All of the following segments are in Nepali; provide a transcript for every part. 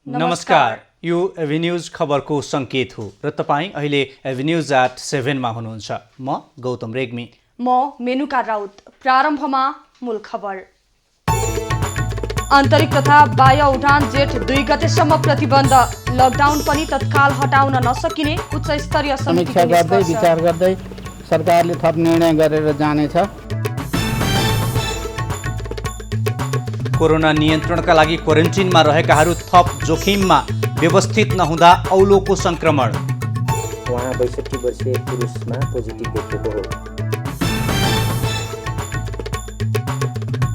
नमस्कार, यो एभिन्यूज खबरको सङ्केत हो र तपाईँ अहिले एभिन्यूज@7 मा हुनुहुन्छ। म गौतम रेग्मी। म मेनुका राउत। प्रारम्भमा मूल खबर। आन्तरिक तथा बाह्य उडान जेठ 2 गतेसम्म प्रतिबन्ध। लकडाउन पनि तत्काल हटाउन नसकिने उच्च स्तरीय समीक्षा गर्दै विचार गर्दै सरकारले थप निर्णय गरेर जानेछ। कोरोना नियन्त्रणका लागि क्वारेन्टिनमा रहेकाहरू थप जोखिममा। व्यवस्थित नहुँदा औलोको संक्रमण। उहाँ 62 वर्षीय पुरुषमा पोजिटिभ देखिएको हो।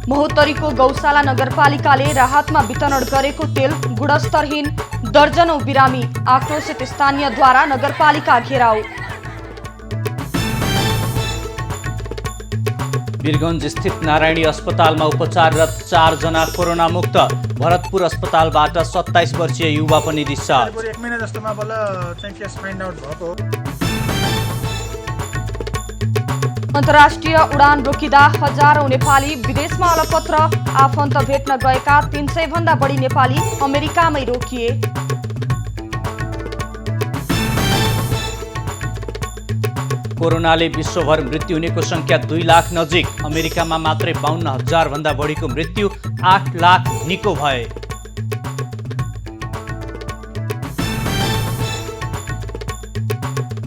महोत्तरीको गौशाला नगरपालिकाले राहतमा वितरण गरेको तेल गुणस्तरहीन। दर्जनौं बिरामी। आक्रोशित स्थानीयद्वारा नगरपालिका घेराउ। वीरगञ्ज स्थित नारायणी अस्पतालमा उपचाररत 4 जना कोरोना मुक्त। भरतपुर अस्पतालबाट 27 वर्षीय युवा पनि डिस्चार्ज। 1 महिना जस्तोमा बल्ल चाहिँ केस फाइन्ड आउट भएको। अन्तर्राष्ट्रिय उडान रोकिँदा हजारौं नेपाली विदेशमा अलपत्र। आफन्त भेट्न गएका 300 भन्दा बढी नेपाली अमेरिकामै रोकिए। कोरोनाले विश्वभर मृत्यु हुनेको संख्या 2 लाख नजिक। अमेरिकामा मात्रै 52,000 भन्दा बढीको मृत्यु। 8 लाख निको भए।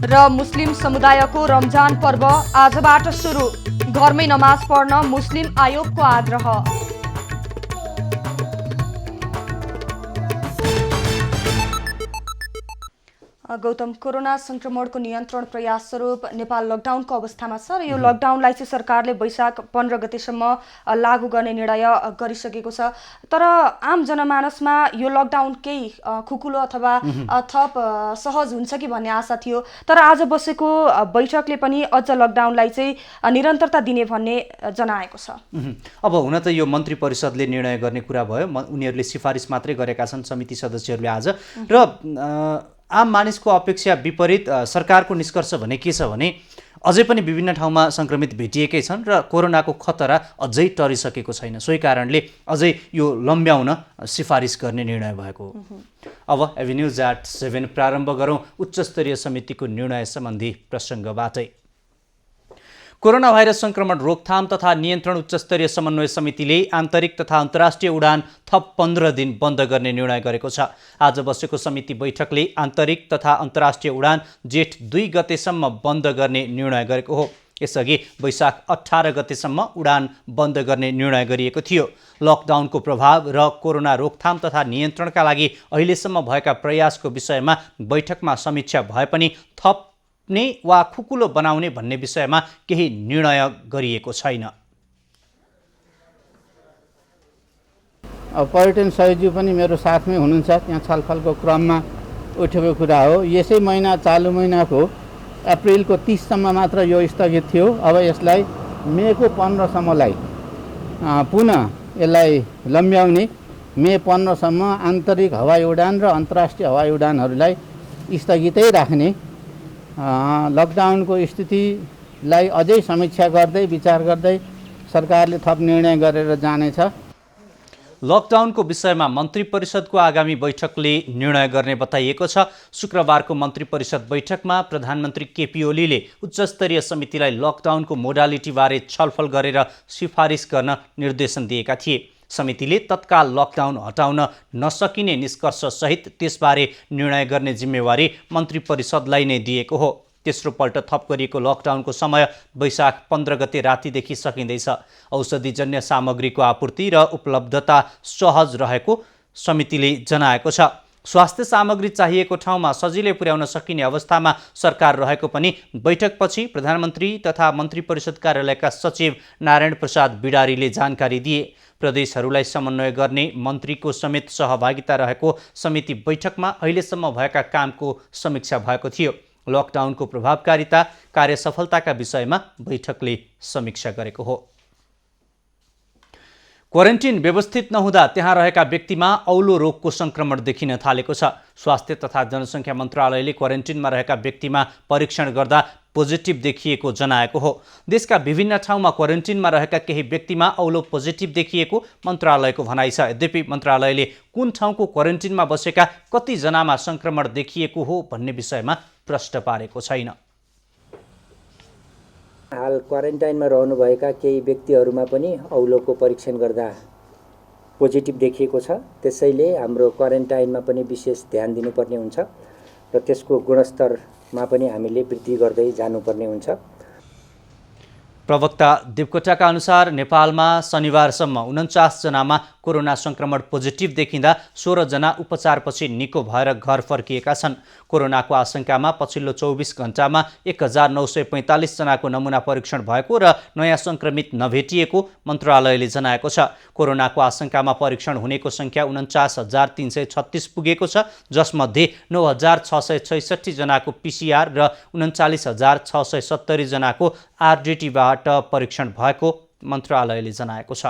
र मुस्लिम समुदायको रमजान पर्व आजबाट सुरु। घरमै नमाज पढ्न मुस्लिम आयोगको आग्रह। गौतम, कोरोना संक्रमणको नियन्त्रण प्रयास स्वरूप नेपाल लकडाउनको अवस्थामा छ र यो लकडाउनलाई चाहिँ सरकारले वैशाख 15 गतेसम्म लागू गर्ने निर्णय गरिसकेको छ। तर आम जनमानसमा यो लकडाउन केही खुकुलो अथवा थप सहज हुन्छ कि भन्ने आशा थियो। तर आज बसेको बैठकले पनि अझ लकडाउनलाई चाहिँ निरन्तरता दिने भन्ने जनाएको छ। अब हुन त यो मन्त्री परिषदले निर्णय गर्ने कुरा भयो। उनीहरूले सिफारिस मात्रै गरेका छन् समिति सदस्यहरूले आज। र आम मानिसको अपेक्षा विपरीत सरकारको निष्कर्ष भने के छ भने अझै पनि विभिन्न ठाउँमा संक्रमित भेटिएकै छन् र कोरोनाको खतरा अझै टरिसकेको छैन। सोही कारणले अझै यो लम्ब्याउन सिफारिस गर्ने निर्णय भएको। अब एभिन्यूज@7 प्रारम्भ गरौँ उच्चस्तरीय समितिको निर्णय सम्बन्धी प्रसङ्गबाटै। कोरोना भाइरस संक्रमण रोकथाम तथा नियन्त्रण उच्चस्तरीय समन्वय समितिले आन्तरिक तथा अन्तर्राष्ट्रिय उडान थप 15 दिन बन्द गर्ने निर्णय गरेको छ। आज बसेको समिति बैठकले आन्तरिक तथा अन्तर्राष्ट्रिय उडान जेठ 2 गतेसम्म बन्द गर्ने निर्णय गरेको हो। यसअघि वैशाख 18 गतेसम्म उडान बन्द गर्ने निर्णय गरिएको थियो। लकडाउनको प्रभाव र कोरोना रोकथाम तथा नियन्त्रणका लागि अहिलेसम्म भएका प्रयासको विषयमा बैठकमा समीक्षा भए पनि थप वा खुकुलो बनाउने भन्ने विषयमा केही निर्णय गरिएको छैन। अब पर्यटन सचिवज्यू पनि मेरो साथमै हुनुहुन्छ। त्यहाँ छलफलको क्रममा उठेको कुरा हो। यसै महिना चालु महिनाको अप्रिलको 30 सम्म मात्र यो स्थगित थियो। अब यसलाई मेको 15 सम्मलाई पुनः यसलाई लम्ब्याउने। मे 15 सम्म आन्तरिक हवाई उडान र अन्तर्राष्ट्रिय हवाई उडानहरूलाई स्थगितै राख्ने। लकडाउनको स्थितिलाई अझै समीक्षा गर्दै विचार गर्दै सरकारले थप निर्णय गरेर जानेछ। लकडाउनको विषयमा मन्त्री परिषदको आगामी बैठकले निर्णय गर्ने बताइएको छ। शुक्रबारको मन्त्री परिषद बैठकमा प्रधानमन्त्री केपी ओलीले उच्चस्तरीय समितिलाई लकडाउनको मोडालिटीबारे छलफल गरेर सिफारिस गर्न निर्देशन दिएका थिए। समितिले तत्काल लकडाउन हटाउन नसकिने निष्कर्षसहित त्यसबारे निर्णय गर्ने जिम्मेवारी मन्त्री परिषदलाई नै दिएको हो। तेस्रो पल्ट थप गरिएको लकडाउनको समय वैशाख 15 गते रातिदेखि सकिँदैछ। औषधिजन्य सामग्रीको आपूर्ति र उपलब्धता सहज रहेको समितिले जनाएको छ। स्वास्थ्य सामग्री चाहिएको ठाउँमा सजिलै पुर्याउन सकिने अवस्थामा सरकार रहेको पनि बैठकपछि प्रधानमन्त्री तथा मन्त्री परिषद कार्यालयका सचिव नारायण प्रसाद बिडारीले जानकारी दिए। प्रदेशहरूलाई समन्वय गर्ने मन्त्रीको समेत सहभागिता रहेको समिति बैठकमा अहिलेसम्म भएका कामको समीक्षा भएको थियो। लकडाउनको प्रभावकारिता, कार्यसफलताका विषयमा बैठकले समीक्षा गरेको हो। क्वारेन्टिन व्यवस्थित नहुँदा त्यहाँ रहेका व्यक्तिमा औलो रोगको संक्रमण देखिन थालेको छ। स्वास्थ्य तथा जनसङ्ख्या मन्त्रालयले क्वारेन्टिनमा रहेका व्यक्तिमा परीक्षण गर्दा पोजिटिभ देखिएको जनाएको हो। देशका विभिन्न ठाउँमा क्वारेन्टिनमा रहेका केही व्यक्तिमा औलो पोजिटिभ देखिएको मन्त्रालयको भनाइ छ। यद्यपि मन्त्रालयले कुन ठाउँको क्वारेन्टिनमा बसेका कतिजनामा सङ्क्रमण देखिएको हो भन्ने विषयमा प्रश्न पारेको छैन। हाल क्वारेन्टाइनमा रहनुभएका केही व्यक्तिहरूमा पनि औलोको परीक्षण गर्दा पोजिटिभ देखिएको छ। त्यसैले हाम्रो क्वारेन्टाइनमा पनि विशेष ध्यान दिनुपर्ने हुन्छ र त्यसको गुणस्तरमा पनि हामीले वृद्धि गर्दै जानुपर्ने हुन्छ। प्रवक्ता देवकोटाका अनुसार नेपालमा शनिबारसम्म 49 जनामा कोरोना सङ्क्रमण पोजिटिभ देखिँदा 16 जना उपचारपछि निको भएर घर फर्किएका छन्। कोरोनाको आशंकामा पछिल्लो 24 घण्टामा 1945 जनाको नमुना परीक्षण भएको र नयाँ सङ्क्रमित नभेटिएको मन्त्रालयले जनाएको छ। कोरोनाको आशंकामा परीक्षण हुनेको सङ्ख्या 49,336 पुगेको छ, जसमध्ये 9,666 जनाको PCR र 39,670 जनाको RDTबाट परीक्षण भएको मन्त्रालयले जनाएको छ।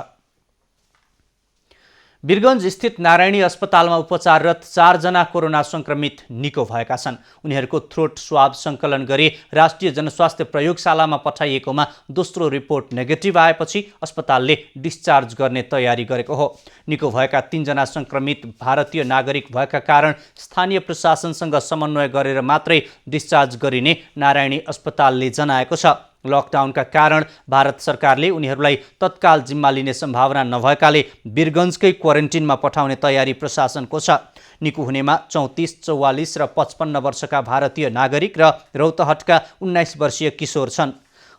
वीरगञ्ज स्थित नारायणी अस्पतालमा उपचाररत 4 जना कोरोना सङ्क्रमित निको भएका छन्। उनीहरूको थ्रोट स्वाब सङ्कलन गरी राष्ट्रिय जनस्वास्थ्य प्रयोगशालामा पठाइएकोमा दोस्रो रिपोर्ट नेगेटिभ आएपछि अस्पतालले डिस्चार्ज गर्ने तयारी गरेको हो। निको भएका 3 जना सङ्क्रमित भारतीय नागरिक भएका कारण स्थानीय प्रशासनसँग समन्वय गरेर मात्रै डिस्चार्ज गरिने नारायणी अस्पतालले जनाएको छ। लकडाउनका कारण भारत सरकारले उनीहरूलाई तत्काल जिम्मा लिने सम्भावना नभएकाले वीरगञ्जकै क्वारेन्टिनमा पठाउने तयारी प्रशासनको छ। निको हुनेमा 34, 44 र 55 वर्षका भारतीय नागरिक र रौतहटका 19 वर्षीय किशोर छन्।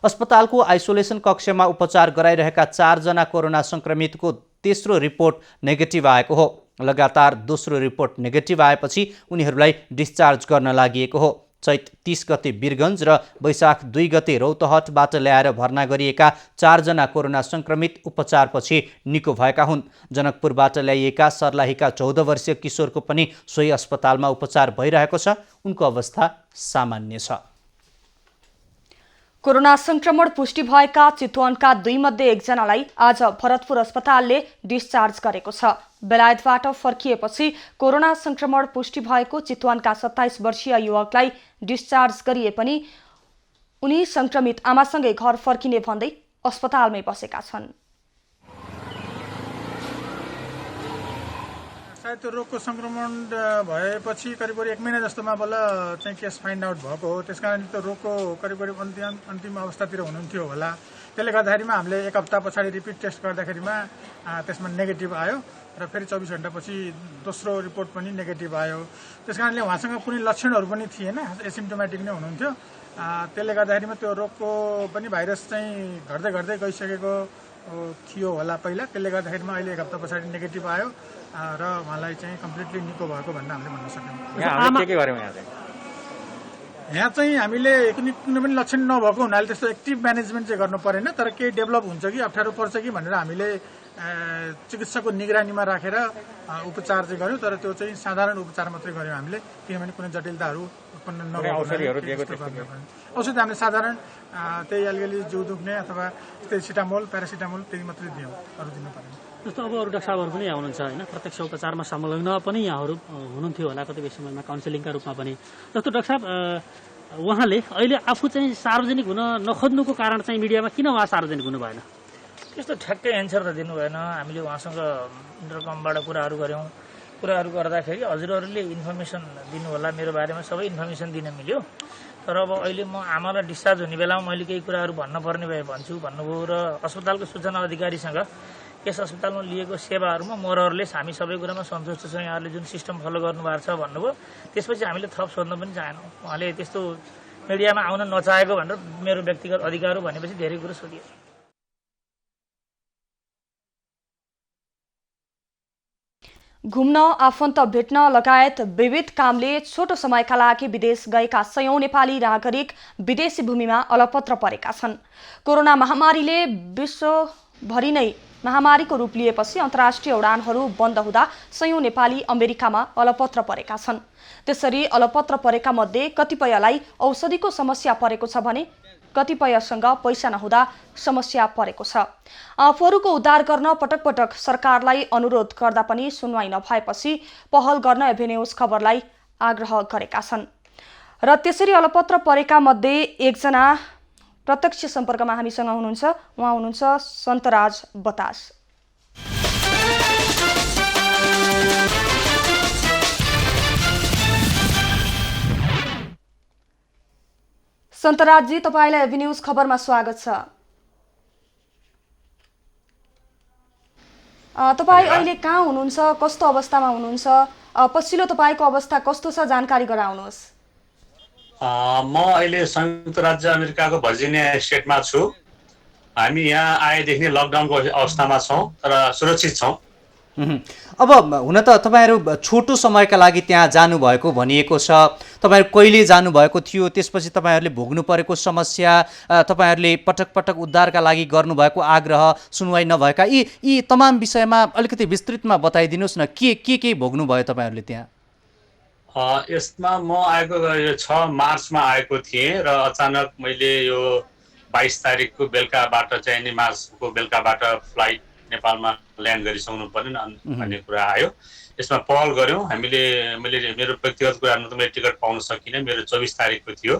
अस्पतालको आइसोलेसन कक्षमा उपचार गराइरहेका 4 जना कोरोना सङ्क्रमितको तेस्रो रिपोर्ट नेगेटिभ आएको हो। लगातार दोस्रो रिपोर्ट नेगेटिभ आएपछि उनीहरूलाई डिस्चार्ज गर्न लागि हो। चैत 30 गते वीरगञ्ज र वैशाख 2 गते रौतहटबाट ल्याएर भर्ना गरिएका 4 जना कोरोना सङ्क्रमित उपचारपछि निको भएका हुन्। जनकपुरबाट ल्याइएका सर्लाहीका 14 वर्षीय किशोरको पनि सोही अस्पतालमा उपचार भइरहेको छ। उनको अवस्था सामान्य छ। कोरोना संक्रमण पुष्टि भएका चितवनका 2 मध्ये 1 जनालाई आज भरतपुर अस्पतालले डिस्चार्ज गरेको छ। बेलायतबाट फर्किएपछि कोरोना संक्रमण पुष्टि भएको चितवनका 27 वर्षीय युवकलाई डिस्चार्ज गरिए पनि उनी संक्रमित आमासँगै घर फर्किने भन्दै अस्पतालमै बसेका छन्। सायद त्यो रोगको संक्रमण भएपछि करिब 1 महिना जस्तोमा बल्ल चाहिँ केस फाइन्ड आउट भएको हो। त्यसकारण त्यो रोगको करिब अन्तिम अवस्थातिर हुनुहुन्थ्यो होला। त्यसले गर्दाखेरिमा हामीले 1 हप्ता पछाडि रिपिट टेस्ट गर्दाखेरिमा त्यसमा नेगेटिभ आयो र फेरि 24 घण्टापछि दोस्रो रिपोर्ट पनि नेगेटिभ आयो। त्यसकारणले उहाँसँग कुनै लक्षणहरू पनि थिएन, एसिम्टोमेटिक नै हुनुहुन्थ्यो। त्यसले गर्दाखेरिमा त्यो रोगको पनि भाइरस चाहिँ घट्दै गइसकेको थियो होला पहिला। त्यसले गर्दाखेरिमा अहिले 1 हप्ता पछाडि नेगेटिभ आयो र उहाँलाई चाहिँ कम्प्लिटली निको भएको भन्ने हामीले भन्न सक्यौँ। यहाँ चाहिँ हामीले कुनै पनि लक्षण नभएको हुनाले त्यस्तो एक्टिभ म्यानेजमेन्ट चाहिँ गर्नु परेन, तर केही डेभलप हुन्छ कि अप्ठ्यारो पर्छ कि भनेर हामीले चिकित्सकको निगरानीमा राखेर उपचार चाहिँ गर्यौँ। तर त्यो चाहिँ साधारण उपचार मात्रै गर्यौँ हामीले, किनभने कुनै जटिलताहरू उत्पन्न नभएको। औषधि हामीले साधारण त्यही अलिअलि जिउ दुख्ने अथवा त्यही सिटामोल प्यारासिटामोल त्यही मात्रै दियौँ, अरू दिनु परेन। जस्तो अब अरू डाक्टर साहबहरू पनि हुनुहुन्छ होइन, प्रत्यक्ष उपचारमा संलग्न पनि यहाँहरू हुनुहुन्थ्यो होला कतिपय समयमा काउन्सिलिङका रूपमा पनि। जस्तो डाक्टर साहब उहाँले अहिले आफू चाहिँ सार्वजनिक हुन नखोज्नुको कारण चाहिँ मिडियामा किन उहाँ सार्वजनिक हुनु भएन? त्यस्तो ठ्याक्कै एन्सर त दिनु भएन। हामीले उहाँसँग इन्टरकमबाट कुराहरू गऱ्यौँ। कुराहरू गर्दाखेरि हजुरहरूले इन्फर्मेसन दिनु होला, मेरो बारेमा सबै इन्फर्मेसन दिन मिल्यो। तर अब अहिले म आमालाई डिस्चार्ज हुने बेलामा मैले केही कुराहरू भन्न पर्ने भए भन्छु भन्नुभयो र अस्पतालको सूचना अधिकारीसँग यस अस्पतालमा लिएको सेवाहरूमा मोरहरूले हामी सबै कुरामा सन्तुष्ट छौँ, यहाँहरूले जुन सिस्टम फलो गर्नुभएको छ भन्नुभयो। त्यसपछि हामीले थप सोध्न पनि चाहेनौँ। उहाँले त्यस्तो मिडियामा आउन नचाहेको भनेर मेरो व्यक्तिगत अधिकार हो भनेपछि धेरै कुरो सोधियो। घुम्न, आफन्त भेट्न लगायत विविध कामले छोटो समयका लागि विदेश गएका 100औं नेपाली नागरिक विदेशी भूमिमा अलपत्र परेका छन्। कोरोना महामारीले विश्वभरि नै महामारीको रूप लिएपछि अन्तर्राष्ट्रिय उडानहरू बन्द हुँदा 100औं नेपाली अमेरिकामा अलपत्र परेका छन्। त्यसरी अलपत्र परेका मध्ये कतिपयलाई औषधिको समस्या परेको छ भने कतिपयसँग पैसा नहुँदा समस्या परेको छ। आफूहरूको उद्धार गर्न पटक पटक सरकारलाई अनुरोध गर्दा पनि सुनवाई नभएपछि पहल गर्न एभेन्यूज खबरलाई आग्रह गरेका छन्। र त्यसरी अलपत्र परेका मध्ये एकजना प्रत्यक्ष सम्पर्कमा हामीसँग हुनुहुन्छ। उहाँ हुनुहुन्छ सन्तराज बतास। सन्तराजजी, तपाईँलाई एबी न्युज खबरमा स्वागत छ। तपाईँ अहिले कहाँ हुनुहुन्छ, कस्तो अवस्थामा हुनुहुन्छ, पछिल्लो तपाईँको अवस्था कस्तो छ, जानकारी गराउनुहोस्। म अहिले संयुक्त राज्य अमेरिकाको भर्जिनिया स्टेटमा छु। हामी यहाँ आएदेखि लकडाउनको अवस्थामा छौँ तर सुरक्षित छौँ। अब हुन त तपाईँहरू छोटो समयका लागि त्यहाँ जानुभएको भनिएको छ। तपाईँहरू कहिले जानुभएको थियो, त्यसपछि तपाईँहरूले भोग्नु परेको समस्या, तपाईँहरूले पटक पटक उद्धारका लागि गर्नुभएको आग्रह, सुनवाई नभएका यी तमाम विषयमा अलिकति विस्तृतमा बताइदिनुहोस् न। के भोग्नुभयो तपाईँहरूले त्यहाँ? यसमा म आएको यो 6 मार्चमा आएको थिएँ र अचानक मैले यो 22 तारिकको बेलुकाबाट चाहिँ नि मार्चको बेलुकाबाट फ्लाइट नेपालमा ल्यान्ड गरिसक्नु पर्ने भन्ने कुरा आयो। यसमा पहल गऱ्यौँ हामीले। मेरो व्यक्तिगत कुरामा त मैले टिकट पाउन सकिनँ, मेरो 24 तारिकको थियो।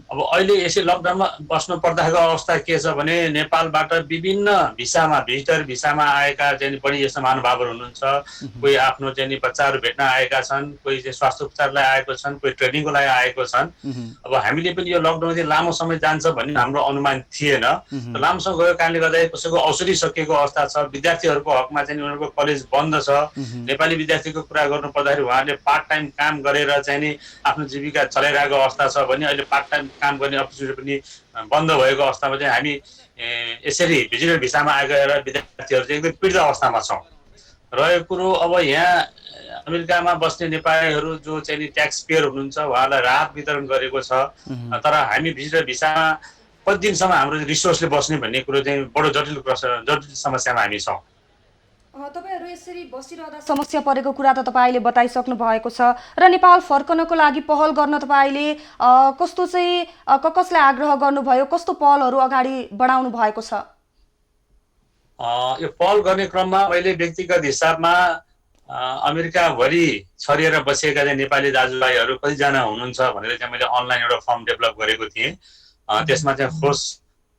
अब अहिले यसै लकडाउनमा बस्नु पर्दाको अवस्था के छ भने नेपालबाट विभिन्न भिसामा, भिजिटर भिसामा आएका चाहिँ पनि यस्ता महानुभावहरू हुनुहुन्छ। कोही आफ्नो चाहिँ नि बच्चाहरू भेट्न आएका छन्, कोही चाहिँ स्वास्थ्य उपचारलाई आएको छन्, कोही ट्रेनिङको लागि आएको छन्। अब हामीले पनि यो लकडाउन चाहिँ लामो समय जान्छ भन्ने हाम्रो अनुमान थिएन। लामो समय गएको कारणले गर्दा कसैको औषधि सकिएको अवस्था छ, विद्यार्थीहरूको हकमा चाहिँ उनीहरूको कलेज बन्द छ। नेपाली विद्यार्थीको कुरा गर्नु पर्दाखेरि उहाँहरूले पार्ट टाइम काम गरेर चाहिँ नि आफ्नो जीविका चलाइरहेको अवस्था छ भने अहिले पार्ट टाइम काम गर्ने अपर्च्युनिटी पनि बन्द भएको अवस्थामा चाहिँ हामी यसरी भिजिटर भिसामा आएका विद्यार्थीहरू चाहिँ एकदम पीडित अवस्थामा छौँ। रहेको कुरो अब यहाँ अमेरिकामा बस्ने नेपालीहरू जो चाहिँ नि ट्याक्स पेयर हुनुहुन्छ उहाँलाई राहत वितरण गरेको छ। तर हामी भिजिटर भिसामा कति दिनसम्म हाम्रो रिसोर्सले बस्ने भन्ने कुरो चाहिँ बडो जटिल समस्यामा हामी छौँ। तपाईहरू यसरी बसिरहँदा समस्या परेको कुरा त तपाईँले बताइसक्नु भएको छ र नेपाल फर्कनको लागि पहल गर्न तपाईँले कस्तो चाहिँ कसलाई आग्रह गर्नुभयो, कस्तो पहलहरू अगाडि बढाउनु भएको छ? यो पहल गर्ने क्रममा मैले व्यक्तिगत हिसाबमा अमेरिकाभरि छरिएर बसेका चाहिँ नेपाली दाजुभाइहरू कतिजना हुनुहुन्छ भनेर चाहिँ मैले अनलाइन एउटा फर्म डेभलप गरेको थिएँ। त्यसमा चाहिँ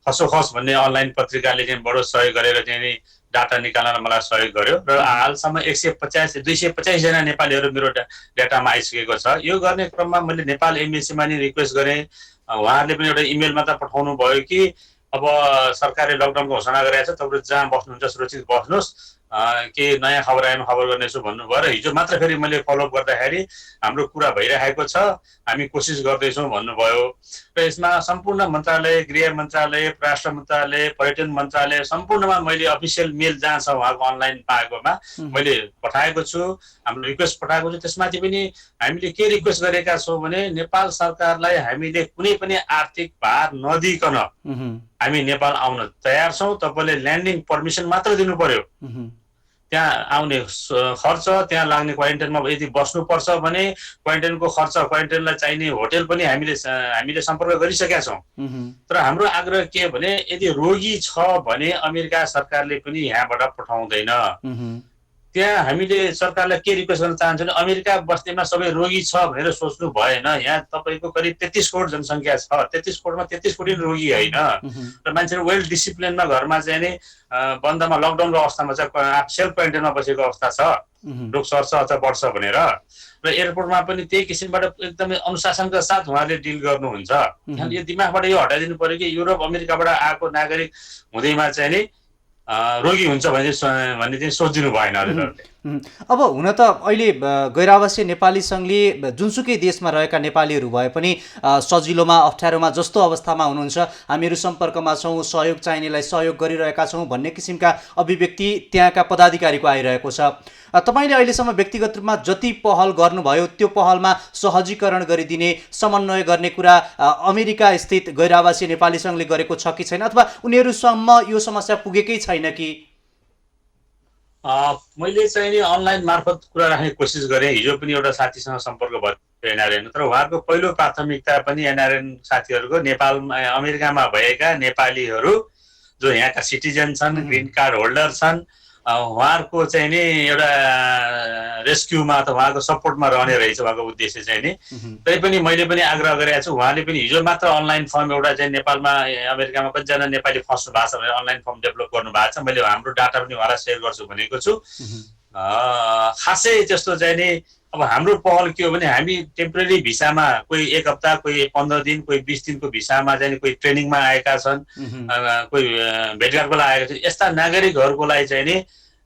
खसोखस भन्ने अनलाइन पत्रिकाले चाहिँ बडो सहयोग गरेर चाहिँ डाटा निकाल्न मलाई सहयोग गर्यो र हालसम्म 250 जना नेपालीहरू मेरो डाटामा आइसकेको छ। यो गर्ने क्रममा मैले नेपाल एमबेसीमा नि रिक्वेस्ट गरेँ। उहाँहरूले पनि एउटा इमेलमा त पठाउनु भयो कि अब सरकारले लकडाउनको घोषणा गरेको छ, तपाईँ जहाँ बस्नुहुन्छ सुरक्षित बस्नुहोस्, के नयाँ खबर आएमा खबर गर्नेछु भन्नुभयो। र हिजो मात्र फेरि मैले फलोअप गर्दाखेरि हाम्रो कुरा भइरहेको छ, हामी कोसिस गर्दैछौँ भन्नुभयो। र यसमा सम्पूर्ण मन्त्रालय, गृह मन्त्रालय, परराष्ट्र मन्त्रालय, पर्यटन मन्त्रालय सम्पूर्णमा मैले अफिसियल मेल जहाँ छ उहाँको अनलाइन पाएकोमा मैले पठाएको छु, हाम्रो रिक्वेस्ट पठाएको छु। त्यसमाथि पनि हामीले के रिक्वेस्ट गरेका छौँ भने नेपाल सरकारलाई हामीले कुनै पनि आर्थिक भार नदिइकन हामी नेपाल आउन तयार छौँ। तपाईँले ल्यान्डिङ पर्मिसन मात्र दिनु पर्यो। त्यहाँ आउने खर्च, त्यहाँ लाग्ने क्वारेन्टाइनमा यदि बस्नुपर्छ भने क्वारेन्टाइनको खर्च, क्वारेन्टाइनलाई चाहिने होटेल पनि हामीले सम्पर्क गरिसकेका छौँ। तर हाम्रो आग्रह के भने यदि रोगी छ भने अमेरिका सरकारले पनि यहाँबाट पठाउँदैन। त्यहाँ हामीले सरकारलाई के रिक्वेस्ट गर्न चाहन्छौँ भने अमेरिका बस्नेमा सबै रोगी छ भनेर सोच्नु भएन। यहाँ तपाईँको करिब 33 करोड जनसङ्ख्या छ, 33 करोडमा 33 कोटी रोगी होइन। र मान्छेहरू वेल डिसिप्लिनमा घरमा चाहिँ नि बन्दमा लकडाउनको अवस्थामा चाहिँ सेल्फ क्वारेन्टाइनमा बसेको अवस्था छ, रोग सर्छ अथवा बढ्छ भनेर। र एयरपोर्टमा पनि त्यही किसिमबाट एकदमै अनुशासनका साथ उहाँले डिल गर्नुहुन्छ। यो दिमागबाट यो हटाइदिनु पर्यो कि युरोप अमेरिकाबाट आएको नागरिक हुँदैमा चाहिँ नि रोगी हुन्छ भन्ने चाहिँ सोचिदिनु भएन। अब हुन त अहिले गैर-आवासीय नेपाली सङ्घले जुनसुकै देशमा रहेका नेपालीहरू भए पनि सजिलोमा अप्ठ्यारोमा जस्तो अवस्थामा हुनुहुन्छ, हामीहरू सम्पर्कमा छौँ, सहयोग चाहिनेलाई सहयोग गरिरहेका छौँ भन्ने किसिमका अभिव्यक्ति त्यहाँका पदाधिकारीको आइरहेको छ। तपाईँले अहिलेसम्म व्यक्तिगत रूपमा जति पहल गर्नुभयो त्यो पहलमा सहजीकरण गरिदिने, समन्वय गर्ने कुरा अमेरिका स्थित गैर-आवासीय नेपाली सङ्घले गरेको छ कि छैन, अथवा उनीहरूसम्म यो समस्या पुगेकै छैन कि? मैले चाहिँ नि अनलाइन मार्फत कुरा राख्ने कोसिस गरेँ। हिजो पनि एउटा साथीसँग सम्पर्क भयो एनआरएन, तर उहाँहरूको पहिलो प्राथमिकता पनि एनआरएन साथीहरूको नेपालमा अमेरिकामा भएका नेपालीहरू जो यहाँका सिटिजन छन्, ग्रिन कार्ड होल्डर छन्, उहाँहरूको चाहिँ नि एउटा रेस्क्युमा अथवा उहाँको सपोर्टमा रहने रहेछ उहाँको उद्देश्य चाहिँ नि। तैपनि मैले पनि आग्रह गरेको छु, उहाँले पनि हिजो मात्र अनलाइन फर्म एउटा चाहिँ नेपालमा अमेरिकामा कतिजना नेपाली फस्नु भएको छ भनेर अनलाइन फर्म डेभलप गर्नु भएको छ। मैले हाम्रो डाटा पनि उहाँलाई सेयर गर्छु भनेको छु। खासै त्यस्तो चाहिँ नि अब हाम्रो पहल के हो भने हामी टेम्परेरी भिसामा कोही 1 हप्ता, कोही 15 दिन, कोही 20 दिनको भिसामा चाहिँ कोही ट्रेनिङमा आएका छन्, कोही भेटघाटको लागि आएका छन्, यस्ता नागरिकहरूको लागि चाहिँ नि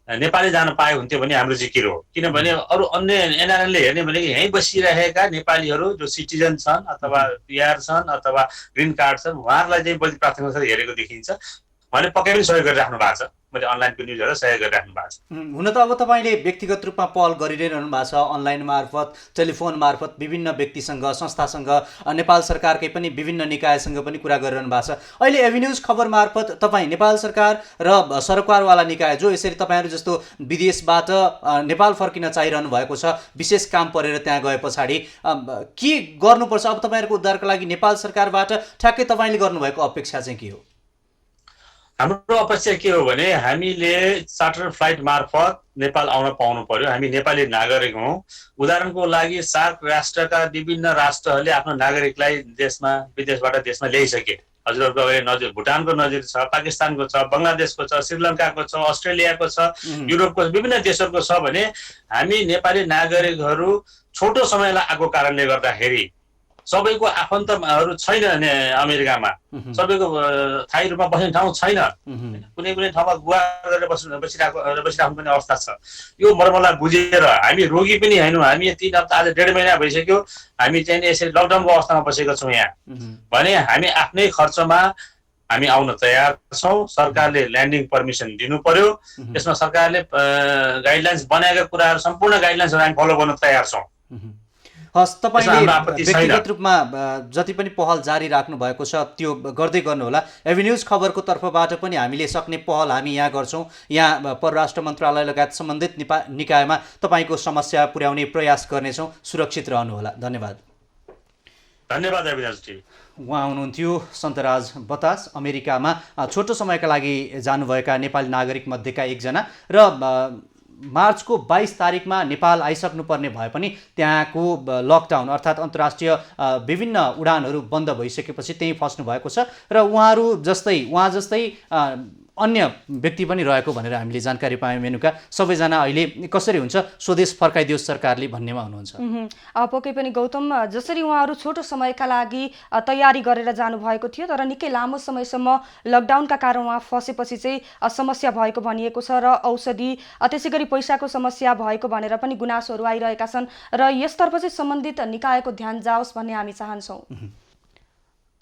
नेपाली जान पाए हुन्थ्यो भने हाम्रो जिकिर हो। किनभने अरू अन्य एनआरएनले हेर्ने भने यहीँ बसिरहेका नेपालीहरू जो सिटिजन छन् अथवा पिआर छन् अथवा ग्रिन कार्ड छन्, उहाँहरूलाई चाहिँ बढी प्राथमिकता हेरेको देखिन्छ। उहाँले पक्कै पनि सहयोग गरिराख्नु भएको छ। मैले अनलाइनको न्युजहरू सहयोग गरिराख्नु भएको छ। हुन त अब तपाईँले व्यक्तिगत रूपमा पहल गरिरहनु भएको छ, अनलाइन मार्फत, टेलिफोन मार्फत विभिन्न व्यक्तिसँग, संस्थासँग, नेपाल सरकारकै पनि विभिन्न निकायसँग पनि कुरा गरिरहनु भएको छ। अहिले एभिन्युज खबर मार्फत तपाईँ नेपाल सरकार र सरकारवाला निकाय जो यसरी तपाईँहरू जस्तो विदेशबाट नेपाल फर्किन चाहिरहनु भएको छ, विशेष काम परेर त्यहाँ गए पछाडि के गर्नुपर्छ? अब तपाईँहरूको उद्धारको लागि नेपाल सरकारबाट ठ्याक्कै तपाईँले गर्नुभएको अपेक्षा चाहिँ के हो? हाम्रो अपेक्षा के हो भने हामीले चार्टर फ्लाइट मार्फत नेपाल आउन पाउनु पर्यो। हामी नेपाली नागरिक हौँ। उदाहरणको लागि सार्क राष्ट्रका विभिन्न राष्ट्रहरूले आफ्नो नागरिकलाई देशमा विदेशबाट देशमा ल्याइसके। हजुरहरूको नजिक भुटानको नजिक छ, पाकिस्तानको छ, बङ्गलादेशको छ, श्रीलङ्काको छ, अस्ट्रेलियाको छ, युरोपको विभिन्न देशहरूको छ भने हामी नेपाली नागरिकहरू छोटो समयलाई आएको कारणले गर्दाखेरि सबैको आफन्तहरू छैन अमेरिकामा, सबैको स्थायी रूपमा बस्ने ठाउँ छैन, कुनै कुनै ठाउँमा गुवा गरेर बसिराख्नु पर्ने अवस्था छ। यो मर्मलाई बुझेर हामी रोगी पनि होइनौँ, हामी 3 हप्ता आज 1.5 महिना भइसक्यो हामी चाहिँ यसरी लकडाउनको अवस्थामा बसेका छौँ यहाँ भने हामी आफ्नै खर्चमा हामी आउन तयार छौँ। सरकारले ल्यान्डिङ पर्मिसन दिनु पर्यो। त्यसमा सरकारले गाइडलाइन्स बनाएका कुराहरू सम्पूर्ण गाइडलाइन्सहरू हामी फलो गर्न तयार छौँ। हस्, तपाईँले व्यक्तिगत रूपमा जति पनि पहल जारी राख्नु भएको छ त्यो गर्दै गर्नुहोला। एभिन्युज खबरको तर्फबाट पनि हामीले सक्ने पहल हामी यहाँ गर्छौँ। यहाँ परराष्ट्र मन्त्रालय लगायत सम्बन्धित निकायमा तपाईँको समस्या पुर्याउने प्रयास गर्नेछौँ। सुरक्षित रहनुहोला। धन्यवाद। धन्यवाद अभिनाश जी। उहाँ हुनुहुन्थ्यो सन्तराज बतास, अमेरिकामा छोटो समयका लागि जानुभएका नेपाली नागरिक मध्येका एकजना र मार्चको 22 तारिकमा नेपाल आइसक्नुपर्ने भए पनि त्यहाँको लकडाउन अर्थात् अन्तर्राष्ट्रिय विभिन्न उडानहरू बन्द भइसकेपछि त्यहीँ फस्नु भएको छ र उहाँ जस्तै अन्य व्यक्ति पनि रहेको भनेर हामीले जानकारी पायौँ। मेनुका सबैजना अहिले कसरी हुन्छ स्वदेश फर्काइदियोस् सरकारले भन्नेमा हुनुहुन्छ। पक्कै पनि गौतम, जसरी उहाँहरू छोटो समयका लागि तयारी गरेर जानुभएको थियो तर निकै लामो समयसम्म लकडाउनका कारण उहाँ फसेपछि चाहिँ समस्या भएको भनिएको छ र औषधि त्यसै गरी पैसाको समस्या भएको भनेर पनि गुनासोहरू आइरहेका छन् र यसतर्फ चाहिँ सम्बन्धित निकायको ध्यान जाओस् भन्ने हामी चाहन्छौँ।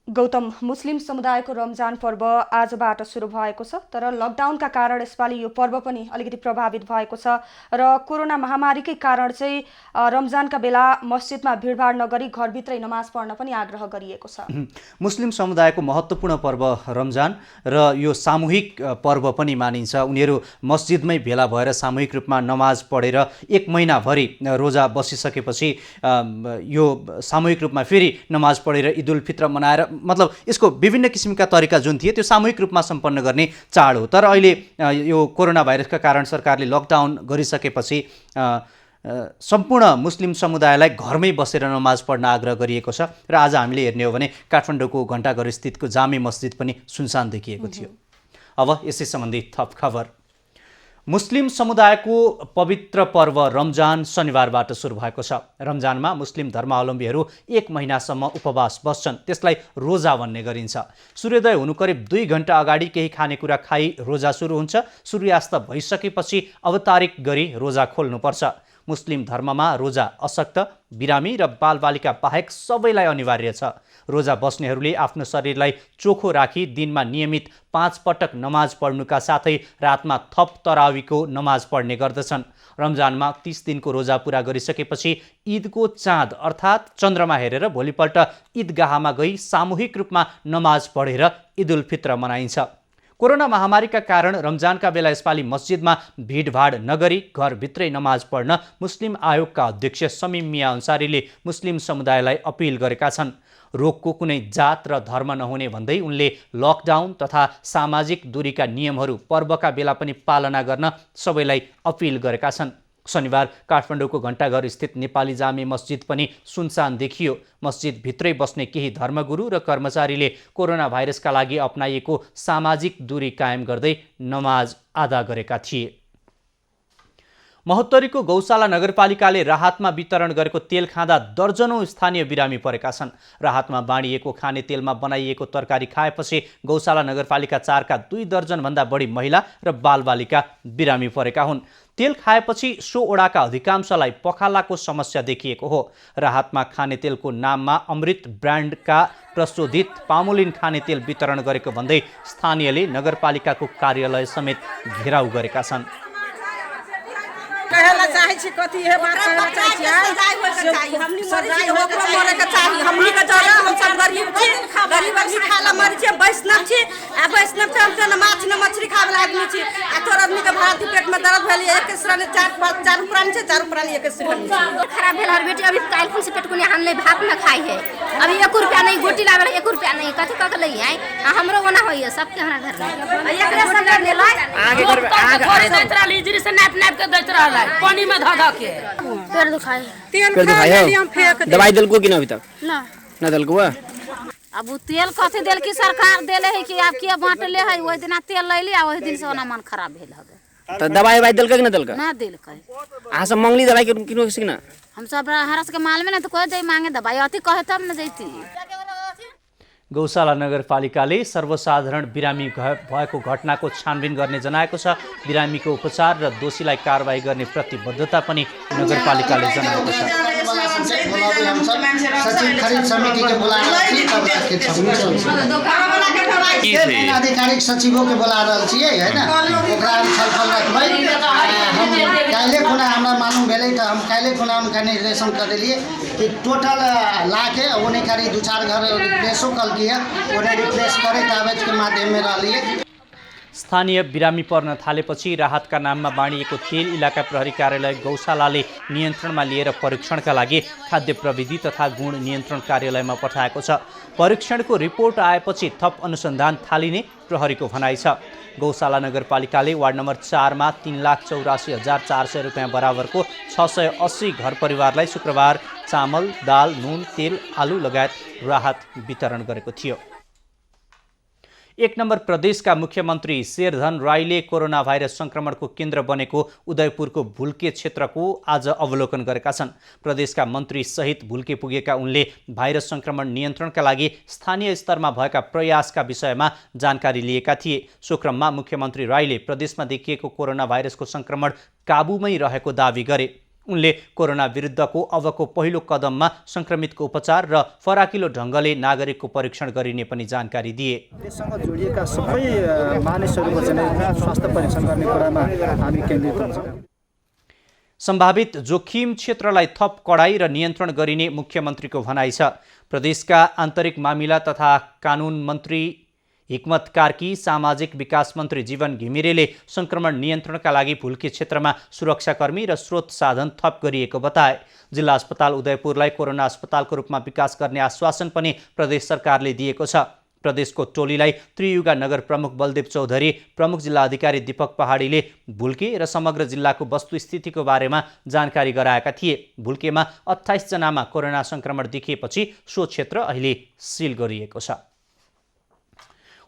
गौतम, मुस्लिम समुदायको रमजान पर्व आजबाट सुरु भएको छ तर लकडाउनका कारण यसपालि यो पर्व पनि अलिकति प्रभावित भएको छ र कोरोना महामारीकै कारण चाहिँ रमजानका बेला मस्जिदमा भिडभाड नगरी घरभित्रै नमाज पढ्न पनि आग्रह गरिएको छ। मुस्लिम समुदायको महत्त्वपूर्ण पर्व रमजान र यो सामूहिक पर्व पनि मानिन्छ। उनीहरू मस्जिदमै भेला भएर सामूहिक रूपमा नमाज पढेर 1 महिनाभरि रोजा बसिसकेपछि यो सामूहिक रूपमा फेरि नमाज पढेर ईद उल फित्र मनाएर मतलब यसको विभिन्न किसिमका तरिका जुन थिए त्यो सामूहिक रूपमा सम्पन्न गर्ने चाड हो। तर अहिले यो कोरोना भाइरसका कारण सरकारले लकडाउन गरिसकेपछि सम्पूर्ण मुस्लिम समुदायलाई घरमै बसेर नमाज पढ्न आग्रह गरिएको छ र आज हामीले हेर्ने हो भने काठमाडौँको घण्टाघर स्थितको जामे मस्जिद पनि सुनसान देखिएको थियो। अब यसै सम्बन्धी थप खबर। मुस्लिम समुदायको पवित्र पर्व रमजान शनिबारबाट सुरु भएको छ। रमजानमा मुस्लिम धर्मावलम्बीहरू 1 महिनासम्म उपवास बस्छन्। त्यसलाई रोजा भन्ने गरिन्छ। सूर्योदय हुनु करिब 2 घण्टा अगाडि केही खानेकुरा खाई रोजा सुरु हुन्छ। सूर्यास्त भइसकेपछि अवतारिक गरी रोजा खोल्नुपर्छ। मुस्लिम धर्ममा रोजा अशक्त, बिरामी र बालबालिका बाहेक सबैलाई अनिवार्य छ। रोजा बस्नेहरूले आफ्नो शरीरलाई चोखो राखी दिनमा नियमित 5 पटक नमाज पढ्नुका साथै रातमा थप तरावीको नमाज पढ्ने गर्दछन्। रमजानमा 30 दिनको रोजा पुरा गरिसकेपछि ईदको चाँद अर्थात् चन्द्रमा हेरेर भोलिपल्ट ईदगाहमा गई सामूहिक रूपमा नमाज पढेर ईद उल फित्र मनाइन्छ। कोरोना महामारीका कारण रमजानका बेला यसपालि मस्जिदमा भिडभाड नगरी घरभित्रै नमाज पढ्न मुस्लिम आयोगका अध्यक्ष समीम मिया अन्सारीले मुस्लिम समुदायलाई अपिल गरेका छन्। रोगको कुनै जात र धर्म नहुने भन्दै उनले लकडाउन तथा सामाजिक दूरीका नियमहरू पर्वका बेला पनि पालना गर्न सबैलाई अपिल गरेका छन्। शनिबार काठमाडौँको घण्टाघर स्थित नेपाली जामे मस्जिद पनि सुनसान देखियो। मस्जिदभित्रै बस्ने केही धर्मगुरु र कर्मचारीले कोरोना भाइरसका लागि अपनाइएको सामाजिक दूरी कायम गर्दै नमाज अदा गरेका थिए। महोत्तरीको गौशाला नगरपालिकाले राहतमा वितरण गरेको तेल खाँदा दर्जनौं स्थानीय बिरामी परेका छन्। राहतमा बाँडिएको खाने तेलमा बनाइएको तरकारी खाएपछि गौशाला नगरपालिका 4 का 2 दर्जनभन्दा बढी महिला र बालबालिका बिरामी परेका हुन्। तेल खाएपछि सो ओडाका अधिकांशलाई पखालाको समस्या देखिएको हो। राहतमा खाने तेलको नाममा अमृत ब्रान्डका प्रशोधित पामोलिन खाने तेल वितरण गरेको भन्दै स्थानीयले नगरपालिकाको कार्यालय समेत घेराउ गरेका छन्। कहेला चाहे छी कथी है बात कहला चाहे छी हमनी मरे ओकरो मरे के चाही हमनी के जरे हम सब गरीब छी गरीब आदमी खाला मर छी वैष्णव छी आ वैष्णव त हम त माछ न मछली खावला आदमी छी आ तोर आदमी के भारत पेट में दर्द भेल एक सराने 4 प्राण छे 4 प्राण एक सराने खराब भेल हर बेटी अभी काल फूल से पेट कोनी हानले भात न खाई है अभी 1 रुपया नहीं गोटी लावे 1 रुपया नहीं कथि क के लई है हमरो ओना होइए सबके हमरा घर में एकरे सब देलै आगे थोड़ी दैत रहली जिरी से नाप नाप के दैत रहलै पानी में ध ध के पेट दुखाई तेल खा लेली हम फेंक दे दवाई दिलको कि न अभी तक ना दिलको अब तेल कथि देल की सरकार देले है कि आप के बांटले है ओइ दिन तेल लैली आ ओइ दिन से ओना मन खराब भेल हबे त दवाई दिलक कि न दिलक ना दिलकै अहाँ सब मंगली दवाई किनो कि न हम सब हरस के माल में न त कोइ जाई मांगे दवाई अति कहे तब न जैती। गौशाला नगरपालिकाले सर्वसाधारण बिरामी भएको घटनाको छानबिन गर्ने जनाएको छ। बिरामीको उपचार र दोषीलाई कारबाही गर्ने प्रतिबद्धता पनि नगरपालिकाले जनाएको छ। आधिकारिक सचिवों के बोला रहल छियै है ना ओकरा छलफल रखबै हम काल्हि खुना हमरा मालूम भेलै त हम काल्हि खुना उनका निर्देशन कर देलिए कि टोटल लाके ओने कारी 2-4 घर रिप्लेसो कल किया ओने रिप्लेस करे कागज के माध्यम में रहलिए। स्थानीय बिरामी पर्न थालेपछि राहतका नाममा बाँडिएको तेल इलाका प्रहरी कार्यालय गौशालाले नियन्त्रणमा लिएर परीक्षणका लागि खाद्य प्रविधि तथा गुण नियन्त्रण कार्यालयमा पठाएको छ। परीक्षणको रिपोर्ट आएपछि थप अनुसन्धान थालिने प्रहरीको भनाइ छ। गौशाला नगरपालिकाले वार्ड नम्बर 4 मा 3,84,400 रुपियाँ बराबरको 680 घर परिवारलाई शुक्रबार चामल, दाल, नुन, तेल, आलु लगायत राहत वितरण गरेको थियो। 1 नम्बर प्रदेशका मुख्यमन्त्री शेरधन राईले कोरोना भाइरस संक्रमणको केन्द्र बनेको उदयपुरको भुल्के क्षेत्रको आज अवलोकन गरेका छन्। प्रदेशका मन्त्री सहित भुल्के पुगेका उनले भाइरस संक्रमण नियन्त्रणका लागि स्थानीय स्तरमा भएका प्रयासका विषयमा जानकारी लिएका थिए। सो क्रममा मुख्यमन्त्री राईले प्रदेशमा देखिएको कोरोना भाइरसको संक्रमण काबुमै रहेको दावी गरे। उनले कोरोना विरुद्धको अबको पहिलो कदममा संक्रमितको उपचार र फराकिलो ढङ्गले नागरिकको परीक्षण गरिने पनि जानकारी दिए। त्यससँग जोडिएका सबै मानिसहरूको चाहिँ स्वास्थ्य परीक्षण गर्ने कुरामा हामी केन्द्रित हुन्छौँ। सम्भावित जोखिम क्षेत्रलाई थप कडाई र नियन्त्रण गरिने मुख्यमन्त्रीको भनाइ छ। प्रदेशका आन्तरिक मामिला तथा कानुन मन्त्री हिक्मत कार्की, सामाजिक विकास मन्त्री जीवन घिमिरेले संक्रमण नियन्त्रणका लागि भुल्के क्षेत्रमा सुरक्षाकर्मी र स्रोत साधन थप गरिएको बताए। जिल्ला अस्पताल उदयपुरलाई कोरोना अस्पतालको रूपमा विकास गर्ने आश्वासन पनि प्रदेश सरकारले दिएको छ। प्रदेशको टोलीलाई त्रियुगा नगर प्रमुख बलदेव चौधरी, प्रमुख जिल्ला अधिकारी दीपक पहाडीले भुल्के र समग्र जिल्लाको वस्तुस्थितिको बारेमा जानकारी गराएका थिए। भुल्केमा 28 जनामा कोरोना संक्रमण देखिएपछि सो क्षेत्र अहिले सिल गरिएको छ।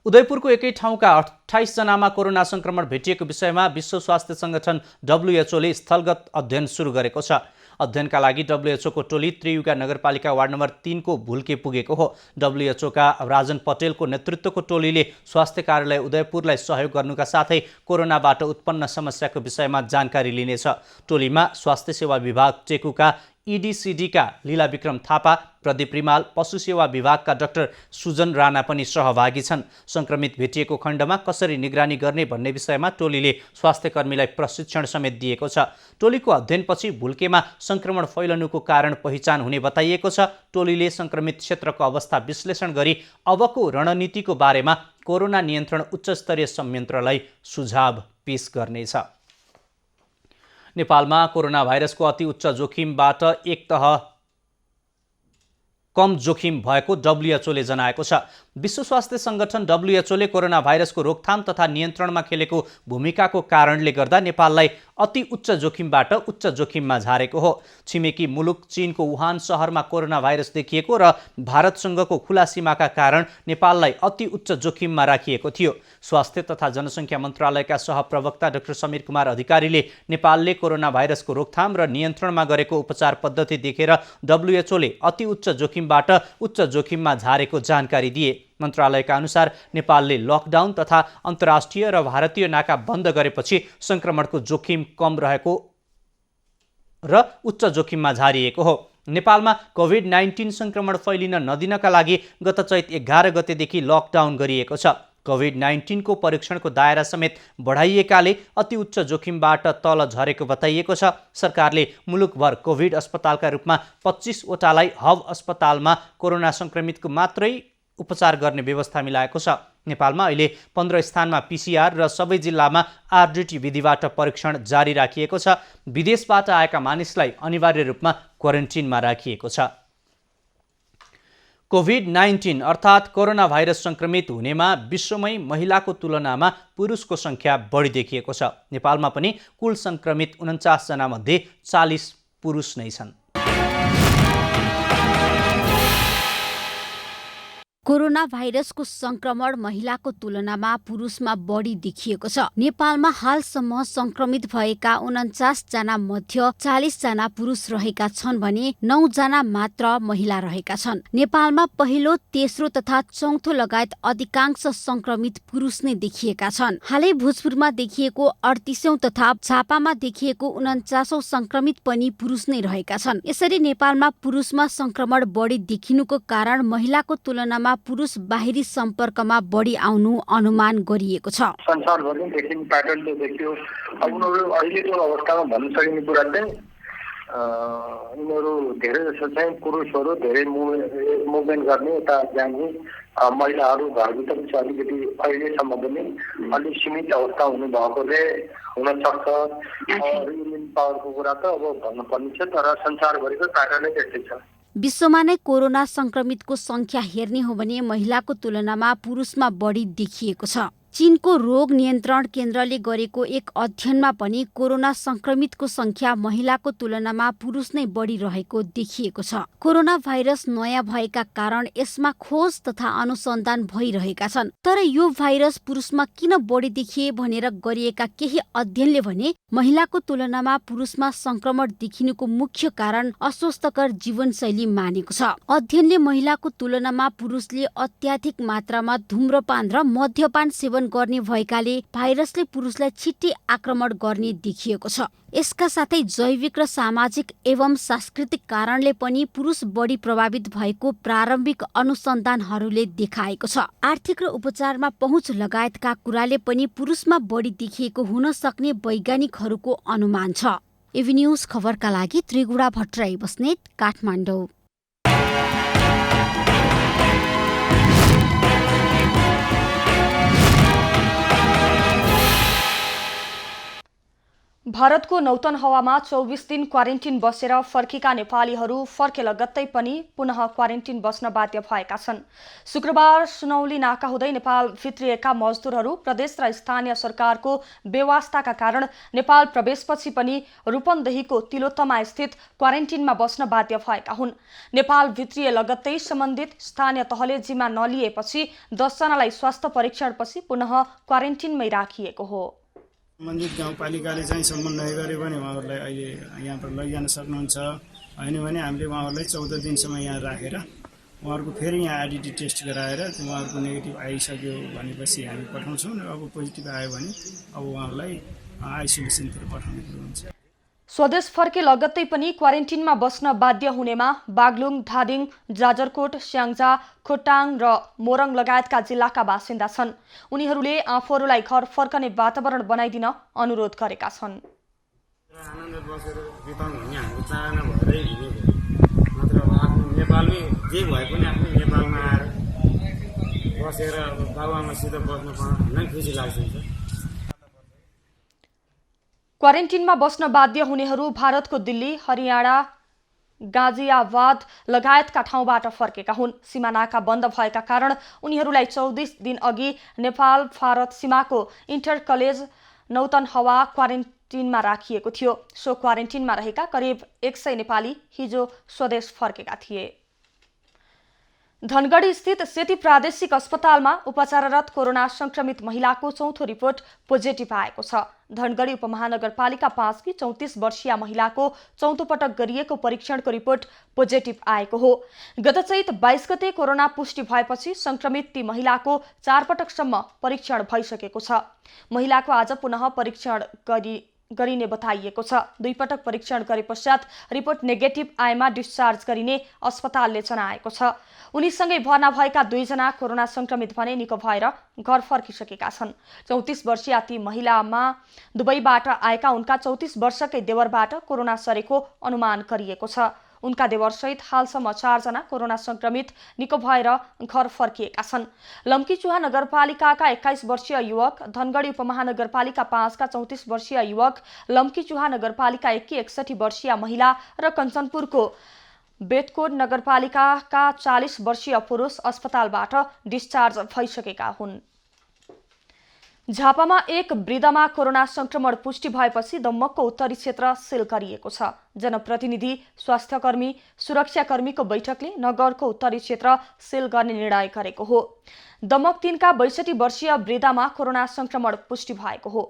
उदयपुरको एकै ठाउँका 28 जनामा कोरोना संक्रमण भेटिएको विषयमा विश्व स्वास्थ्य संगठन WHO ले स्थलगत अध्ययन सुरु गरेको छ। अध्ययनका लागि WHO को टोली त्रियुगा नगरपालिका वार्ड नम्बर 3 को भुल्के पुगेको हो। WHO का राजन पटेलको नेतृत्वको टोलीले स्वास्थ्य कार्यालय उदयपुरलाई सहयोग गर्नुका साथै कोरोनाबाट उत्पन्न समस्याको विषयमा जानकारी लिनेछ। टोलीमा स्वास्थ्य सेवा विभाग टेकुका EDCD का लीला विक्रम थापा, प्रदीप रिमाल, पशु सेवा विभागका डाक्टर सुजन राणा पनि सहभागी छन्। संक्रमित भेटिएको खण्डमा कसरी निगरानी गर्ने भन्ने विषयमा टोलीले स्वास्थ्यकर्मीलाई प्रशिक्षण समेत दिएको छ। टोलीको अध्ययनपछि भुल्केमा संक्रमण फैलनुको कारण पहिचान हुने बताइएको छ। टोलीले संक्रमित क्षेत्रको अवस्था विश्लेषण गरी अबको रणनीतिको बारेमा कोरोना नियन्त्रण उच्चस्तरीय संयन्त्रलाई सुझाव पेश गर्नेछ। नेपालमा कोरोना भाइरसको अति उच्च जोखिमबाट एक तह कम जोखिम भएको डब्ल्युएचओले जनाएको छ। विश्व स्वास्थ्य संगठन डब्ल्युएचओले कोरोना भाइरसको रोकथाम तथा नियन्त्रणमा खेलेको भूमिकाको कारणले गर्दा नेपाललाई अति उच्च जोखिमबाट उच्च जोखिममा झारेको हो। छिमेकी मुलुक चीनको वुहान शहरमा कोरोना भाइरस देखिएको र भारतसँगको खुला सीमाका कारण नेपाललाई अति उच्च जोखिममा राखिएको थियो। स्वास्थ्य तथा जनसङ्ख्या मन्त्रालयका सहप्रवक्ता डाक्टर समीर कुमार अधिकारीले नेपालले कोरोना भाइरसको रोकथाम र नियन्त्रणमा गरेको उपचार पद्धति देखेर डब्ल्युएचओले अति उच्च जोखिमबाट उच्च जोखिममा झारेको जानकारी दिए। मन्त्रालयका अनुसार नेपालले लकडाउन तथा अन्तर्राष्ट्रिय र भारतीय नाका बन्द गरेपछि संक्रमणको जोखिम कम रहेको र उच्च जोखिममा झारिएको हो। नेपालमा कोभिड-19 संक्रमण फैलिन नदिनका लागि गत चैत 11 गतेदेखि लकडाउन गरिएको छ। कोभिड-19 को परीक्षणको दायरा समेत बढाइएकाले अति उच्च जोखिमबाट तल झरेको बताइएको छ। सरकारले मुलुकभर कोभिड अस्पतालका रूपमा 25 वटालाई हब अस्पतालमा कोरोना संक्रमितको मात्रै उपचार गर्ने व्यवस्था मिलाएको छ। नेपालमा अहिले 15 स्थानमा पीसीआर र सबै जिल्लामा आरडीटी विधिबाट परीक्षण जारी राखिएको छ। विदेशबाट आएका मानिसलाई अनिवार्य रूपमा क्वारेन्टिनमा राखिएको छ। कोभिड-19 अर्थात् कोरोना भाइरस संक्रमित हुनेमा विश्वमै महिलाको तुलनामा पुरुषको संख्या बढी देखिएको छ। नेपालमा पनि कुल संक्रमित 49 जना मध्ये 40 पुरुष नै छन्। कोरोना भाइरसको संक्रमण महिलाको तुलनामा पुरुषमा बढी देखिएको छ। नेपालमा हालसम्म संक्रमित भएका 49 जना मध्ये 40 जना पुरुष रहेका छन् भने 9 जना मात्र महिला रहेका छन्। नेपालमा पहिलो, तेस्रो तथा चौथो लगायत अधिकांश संक्रमित पुरुष नै देखिएका छन्। हालै भोजपुरमा देखिएको 38औं तथा झापामा देखिएको 49औं संक्रमित पनि पुरुष नै रहेका छन्। यसरी नेपालमा पुरुषमा संक्रमण बढी देखिनुको कारण महिलाको तुलनामा पुरुष बाहिरी सम्पर्कमा बढी आउनु अनुमान गरिएको छ। संसारभरि देखिने प्याटर्न चाहिँ देखियो। अब उनीहरू अहिलेको अवस्थामा भन्न सकिने कुरा चाहिँ उनीहरू धेरै जसो चाहिँ पुरुषहरू धेरै मुभमेन्ट गर्ने यता जाने, महिलाहरू घरभित्र चाहिँ अलिकति अहिलेसम्म पनि अलिक सीमित अवस्था हुने भएकोले हुनसक्छ। इम्युन पावरको कुरा त अब भन्नुपर्ने छ, तर संसारभरिको प्याटर्नै त्यस्तै छ। विश्वमा नै कोरोना संक्रमितको संख्या हेर्ने हो भने महिलाको तुलनामा पुरुषमा बढी देखिएको छ। चीनको रोग नियन्त्रण केन्द्रले गरेको एक अध्ययनमा पनि कोरोना संक्रमितको संख्या महिलाको तुलनामा पुरुष नै बढी रहेको देखिएको छ। कोरोना भाइरस नयाँ भएका कारण यसमा खोज तथा अनुसन्धान भइरहेका छन्। तर यो भाइरस पुरुषमा किन बढी देखिए भनेर गरिएका केही अध्ययनले भने महिलाको तुलनामा पुरुषमा संक्रमण देखिनुको मुख्य कारण अस्वस्थकर जीवनशैली मानेको छ। अध्ययनले महिलाको तुलनामा पुरुषले अत्याधिक मात्रामा धूम्रपान र मद्यपान सेवन गर्ने भएकाले भाइरसले पुरुषलाई छिट्टै आक्रमण गर्ने देखिएको छ। यसका साथै जैविक र सामाजिक एवं सांस्कृतिक कारणले पनि पुरुष बढी प्रभावित भएको प्रारम्भिक अनुसन्धानहरूले देखाएको छ। आर्थिक र उपचारमा पहुँच लगायतका कुराले पनि पुरुषमा बढी देखिएको हुन सक्ने वैज्ञानिकहरूको अनुमान छ। एभी न्यूज खबरका लागि त्रिगुडा भट्टराई बस्नेत, काठमाडौँ। भारतको नौतन हवामा 24 दिन क्वारेन्टिन बसेर फर्केका नेपालीहरू फर्के लगत्तै पनि पुनः क्वारेन्टिन बस्न बाध्य भएका छन्। शुक्रबार सुनौली नाका हुँदै नेपाल भित्रिएका मजदुरहरू प्रदेश र स्थानीय सरकारको बेवास्ताका कारण नेपाल प्रवेशपछि पनि रूपन्देहीको तिलोत्तमा स्थित क्वारेन्टिनमा बस्न बाध्य भएका हुन्। नेपाल भित्रिए लगत्तै सम्बन्धित स्थानीय तहले जिम्मा नलिएपछि 10 जनालाई स्वास्थ्य परीक्षणपछि पुनः क्वारेन्टिनमै राखिएको हो। सम्बन्धित गाउँपालिकाले चाहिँ समन्वय गरे भने उहाँहरूलाई अहिले यहाँबाट लैजान सक्नुहुन्छ। होइन भने हामीले उहाँहरूलाई 14 दिनसम्म यहाँ राखेर उहाँहरूको फेरि यहाँ आइडिटी टेस्ट गराएर उहाँहरूको नेगेटिभ आइसक्यो भनेपछि हामी पठाउँछौँ र अब पोजिटिभ आयो भने अब उहाँहरूलाई आइसोलेसनतिर पठाउने कुरो हुन्छ। स्वदेश फर्के लगत्तै पनि क्वारेन्टिनमा बस्न बाध्य हुनेमा बागलुङ, धादिङ, जाजरकोट, स्याङ्जा, खोटाङ र मोरङ लगायतका जिल्लाका बासिन्दा छन्। उनीहरूले आफूहरूलाई घर फर्कने वातावरण बनाइदिन अनुरोध गरेका छन्। आनन्द बसेर बिताउनु हुने हाम्रो चाहना भएरै हिँडेको मात्र आफ्नो नेपालमै जे भए पनि आफ्नो नेपालमा आएर बसेर बाबुआमासित बस्नु पाउन खुसी लाग्छ। क्वारेन्टिनमा बस्न बाध्य हुनेहरू भारतको दिल्ली, हरियाणा, गाजियाबाद लगायतका ठाउँबाट फर्केका हुन्। सीमा नाका बन्द भएका कारण उनीहरूलाई 24 दिन अघि नेपाल भारत सीमाको इन्टर कलेज नौतन हवा क्वारेन्टिनमा राखिएको थियो। सो क्वारेन्टिनमा रहेका करिब 100 नेपाली हिजो स्वदेश फर्केका थिए। धनगढी स्थित सेती प्रादेशिक अस्पतालमा उपचाररत कोरोना संक्रमित महिलाको चौथो रिपोर्ट पोजिटिभ आएको छ। धनगढी उपमहानगरपालिका 5 की 34 वर्षीय महिलाको चौथो पटक गरिएको परीक्षणको रिपोर्ट पोजिटिभ आएको हो। गत चैत 22 गते कोरोना पुष्टि भएपछि संक्रमित ती महिलाको 4 पटकसम्म परीक्षण भइसकेको छ। महिलाको आज पुनः परीक्षण गरिने बताइएको छ। 2 पटक परीक्षण गरे पश्चात रिपोर्ट नेगेटिभ आएमा डिस्चार्ज गरिने अस्पतालले जनाएको छ। उनीसँगै भर्ना भएका 2 जना कोरोना संक्रमित भने निको भएर घर फर्किसकेका छन्। 34 वर्षीय ती महिलामा दुबईबाट आएका उनका 34 वर्षकै देवरबाट कोरोना सरेको अनुमान गरिएको छ। उनका देवरसहित हालसम्म 4 जना कोरोना संक्रमित निको भएर घर फर्किएका छन्। लम्कीचुहा नगरपालिकाका 21 वर्षीय युवक, धनगढी उपमहानगरपालिका 5 का 34 वर्षीय युवक, लम्कीचुहा नगरपालिका 1 की 61 वर्षीय महिला र कञ्चनपुरको बेतकोट नगरपालिकाका 40 वर्षीय पुरुष अस्पतालबाट डिस्चार्ज भइसकेका हुन्। झापामा एक वृद्धमा कोरोना संक्रमण पुष्टि भएपछि दमकको उत्तरी क्षेत्र सिल गरिएको छ। जनप्रतिनिधि, स्वास्थ्यकर्मी, सुरक्षाकर्मीको बैठकले नगरको उत्तरी क्षेत्र सिल गर्ने निर्णय गरेको हो। दमक 3 का 62 वर्षीय वृद्धमा कोरोना संक्रमण पुष्टि भएको हो।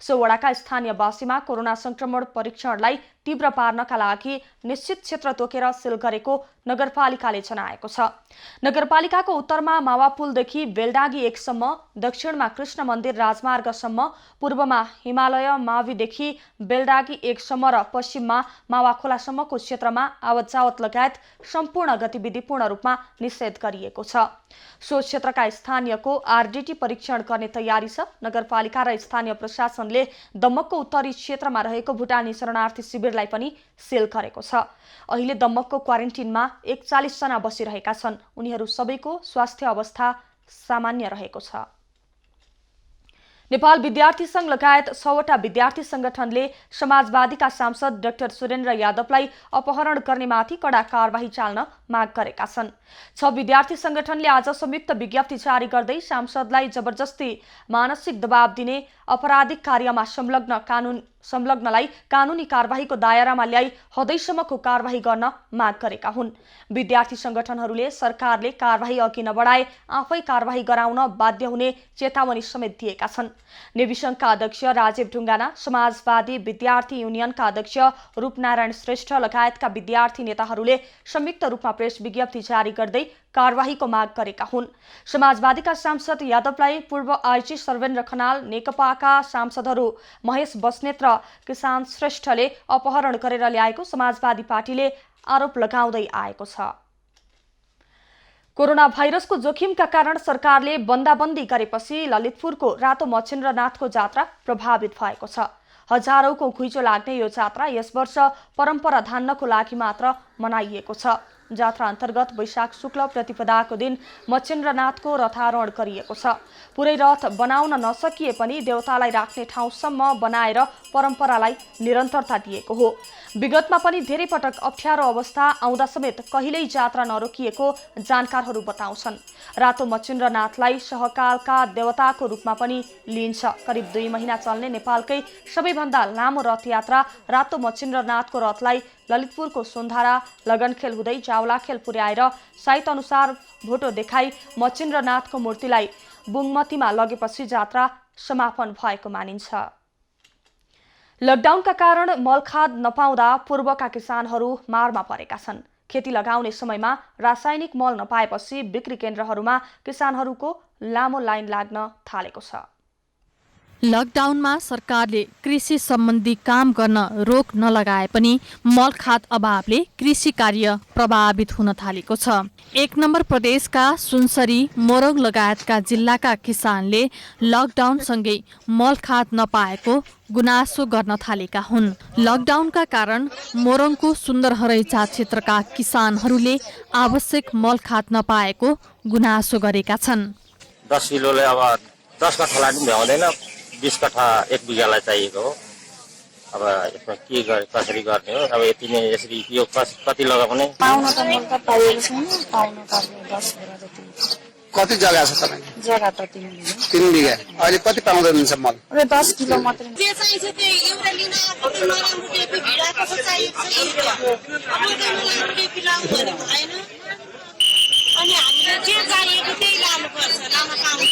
सो वडाका स्थानीयवासीमा कोरोना संक्रमण परीक्षणलाई तीव्र पार्नका लागि निश्चित क्षेत्र तोकेर सिल गरेको नगरपालिकाले जनाएको छ। नगरपालिकाको उत्तरमा मावापुलदेखि बेलडागी 1 सम्म, दक्षिणमा कृष्ण मन्दिर राजमार्गसम्म, पूर्वमा हिमालय माविदेखि बेलडागी 1 सम्म र पश्चिममा मावाखोलासम्मको क्षेत्रमा आवत जावत लगायत सम्पूर्ण गतिविधि पूर्ण रूपमा निषेध गरिएको छ। सो क्षेत्रका स्थानीयको आरडीटी परीक्षण गर्ने तयारी छ। नगरपालिका र स्थानीय प्रशासनले दमकको उत्तरी क्षेत्रमा रहेको भुटानी शरणार्थी शिविरलाई पनि सेल गरेको छ। अहिले दमकको क्वारेन्टिनमा 41 जना बसिरहेका छन्। उनीहरू सबैको स्वास्थ्य अवस्था सामान्य रहेको छ। नेपाल विद्यार्थी संघ लगायत 6वटा विद्यार्थी संगठनले समाजवादीका सांसद डाक्टर सुरेन्द्र यादवलाई अपहरण गर्नेमाथि कडा कारबाही चाल्न माग गरेका छन्। 6 विद्यार्थी संगठनले आज संयुक्त विज्ञप्ति जारी गर्दै सांसदलाई जबरजस्ती मानसिक दबाव दिने, अपराधिक कार्यमा संलग्नलाई कानूनी कारबाहीको दायरामा ल्याई हदैसम्मको कारबाही गर्न माग गरेका हुन्। विद्यार्थी संगठनहरूले सरकारले कारबाही अघि नबढाए आफै कारबाही गराउन बाध्य हुने चेतावनी समेत दिएका छन्। नेविसंघका अध्यक्ष राजीव ढुङ्गाना, समाजवादी विद्यार्थी युनियनका अध्यक्ष रूपनारायण श्रेष्ठ लगायतका विद्यार्थी नेताहरूले संयुक्त रूपमा प्रेस विज्ञप्ति जारी गर्दै कारबाहीको माग गरेका हुन्। समाजवादीका सांसद यादवलाई पूर्व आइजी सर्वेन्द्र खनाल, नेकपाका सांसदहरू महेश बस्नेत र किसान श्रेष्ठले अपहरण गरेर ल्याएको समाजवादी पार्टीले आरोप लगाउँदै आएको छ। कोरोना भाइरसको जोखिमका कारण सरकारले बन्दाबन्दी गरेपछि ललितपुरको रातो मच्छिन्द्रनाथको जात्रा प्रभावित भएको छ। हजारौंको घुइँचो लाग्ने यो जात्रा यस वर्ष परम्परा धान्नको लागि मात्र मनाइएको छ। जात्रा अन्तर्गत वैशाख शुक्ल प्रतिपदाको दिन मच्छिन्द्रनाथको रथारोहण गरिएको छ। पुरै रथ बनाउन नसकिए पनि देवतालाई राख्ने ठाउँसम्म बनाएर परम्परालाई निरन्तरता दिएको हो। विगतमा पनि धेरै पटक अप्ठ्यारो अवस्था आउँदा समेत कहिल्यै जात्रा नरोकिएको जानकारहरू बताउँछन्। रातो मच्छिन्द्रनाथलाई सहकालका देवताको रूपमा पनि लिइन्छ। करिब 2 महिना चल्ने नेपालकै सबैभन्दा लामो रथयात्रा रातो मच्छिन्द्रनाथको रथलाई ललितपुरको सुन्धारा लगनखेल हुँदै जावलाखेल पुर्याएर साइत अनुसार भोटो देखाई मच्छिन्द्रनाथको मूर्तिलाई बुङमतीमा लगेपछि जात्रा समापन भएको मानिन्छ। लकडाउनका कारण मलखाद नपाउँदा पूर्वका किसानहरू मारमा परेका छन्। खेती लगाउने समयमा रासायनिक मल नपाएपछि बिक्री केन्द्रहरूमा किसानहरूको लामो लाइन लाग्न थालेको छ। लकडाउनमा सरकारले कृषि सम्बन्धी काम गर्न रोक नलगाए पनि मलखाद अभावले कृषि कार्य प्रभावित हुन थालेको छ। 1 नम्बर प्रदेशका सुनसरी, मोरङ लगायतका जिल्लाका किसानले लकडाउनसँगै मलखाद नपाएको गुनासो गर्न थालेका हुन्। लकडाउनका कारण मोरङको सुन्दरहरैचा क्षेत्रका किसानहरूले आवश्यक मलखाद नपाएको गुनासो गरेका छन्। 10 किलोले अब 10 कट्ठालाई पनि भ्याउँदैन, 20 कट्ठा 1 बिघालाई चाहिएको हो। अब यसमा के कसरी गर्ने हो अब यति नै यसरी यो कति लगाउने पाउन त मैले त पाइएको छैन पाउन पर्ने 10 बोरा जति कति जग्गा छ तपाईको जग्गा त 3 बिघा 3 बिघा अहिले कति पाउँदै हुनुहुन्छ मल र 10 किलो मात्रै जे चाहिन्छ त्यो एउटा लिन आएको नराम्रो टेपी भिडाको छ चाहिएको छ नराम्रो टेपी लाउनु भनेको हैन अनि हामीले जे चाहिएको त्यही लानुपर्छ लान पाउनु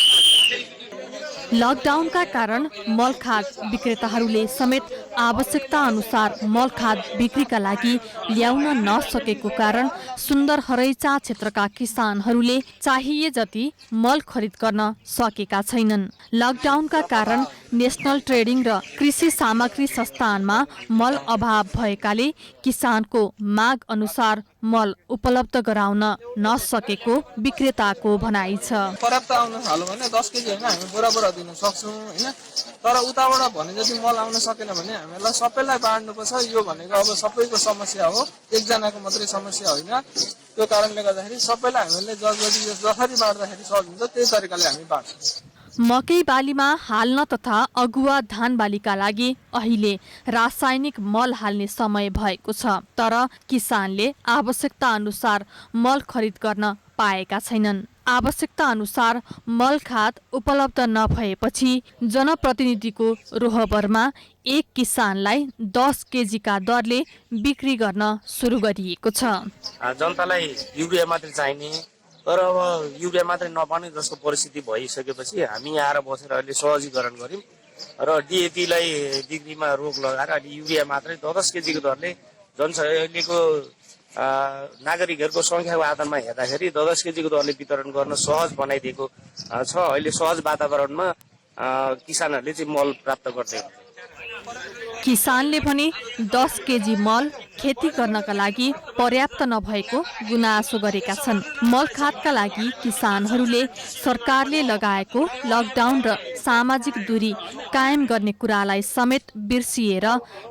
लकडाउनका कारण मलखाद विक्रेताहरूले समेत आवश्यकता अनुसार मलखाद बिक्रीका लागि ल्याउन नसकेको कारण सुन्दर हरैचा क्षेत्रका किसानहरूले चाहिए जति मल खरिद गर्न सकेका छैनन्। लकडाउनका कारण नेशनल ट्रेडिङ र कृषि सामग्री संस्थानमा मल अभाव भएकाले किसानको माग अनुसार मल उपलब्ध गराउन नसकेको विक्रेताको भनाइ छ। पर्याप्त आउन थाल्यो भने 10 केजी हैन हामी बोरा दिन सक्छौं हैन तर उताबाट भने जति मल आउन सकेन भने हामीलाई सबैलाई बाँड्नुपर्छ। यो भनेको अब सबैको समस्या हो, एकजनाको मात्रै समस्या होइन। त्यो कारणले गर्दाखेरि सबैलाई हामीले जसरी बाँड्दाखेरि सकिन्छ त्यही तरिकाले हामी बाँड्छौँ। मकै बालीमा हाल्न तथा अगुवा धान बालीका लागि अहिले रासायनिक मल हाल्ने समय भएको छ, तर किसानले आवश्यकता अनुसार मल खरिद गर्न पाएका छैनन्। आवश्यकता अनुसार मल खाद उपलब्ध नभएपछि जनप्रतिनिधिको रोहबरमा एक किसानलाई 10 केजीका दरले बिक्री गर्न सुरु गरिएको छ। जनतालाई युरिया मात्रै चाहिने तर अब युरिया मात्रै नपाउने जस्तो परिस्थिति भइसकेपछि हामी आएर बसेर अहिले सहजीकरण गर्यौं र डिएपीलाई बिक्रीमा रोक लगाएर अहिले युरिया मात्रै 10 केजीको दरले अहिलेको नागरिकहरूको संख्याको आधारमा हेर्दाखेरि 10 केजीको दरले वितरण गर्न सहज बनाइदिएको छ। अहिले सहज वातावरणमा किसानहरूले चाहिँ मल प्राप्त गर्दै किसानले भने 10 केजी मल खेती गर्नका लागि पर्याप्त नभएको गुनासो गरेका छन्। मल खादका लागि किसानहरूले सरकारले लगाएको लकडाउन र सामाजिक दूरी कायम गर्ने कुरालाई समेत बिर्सिएर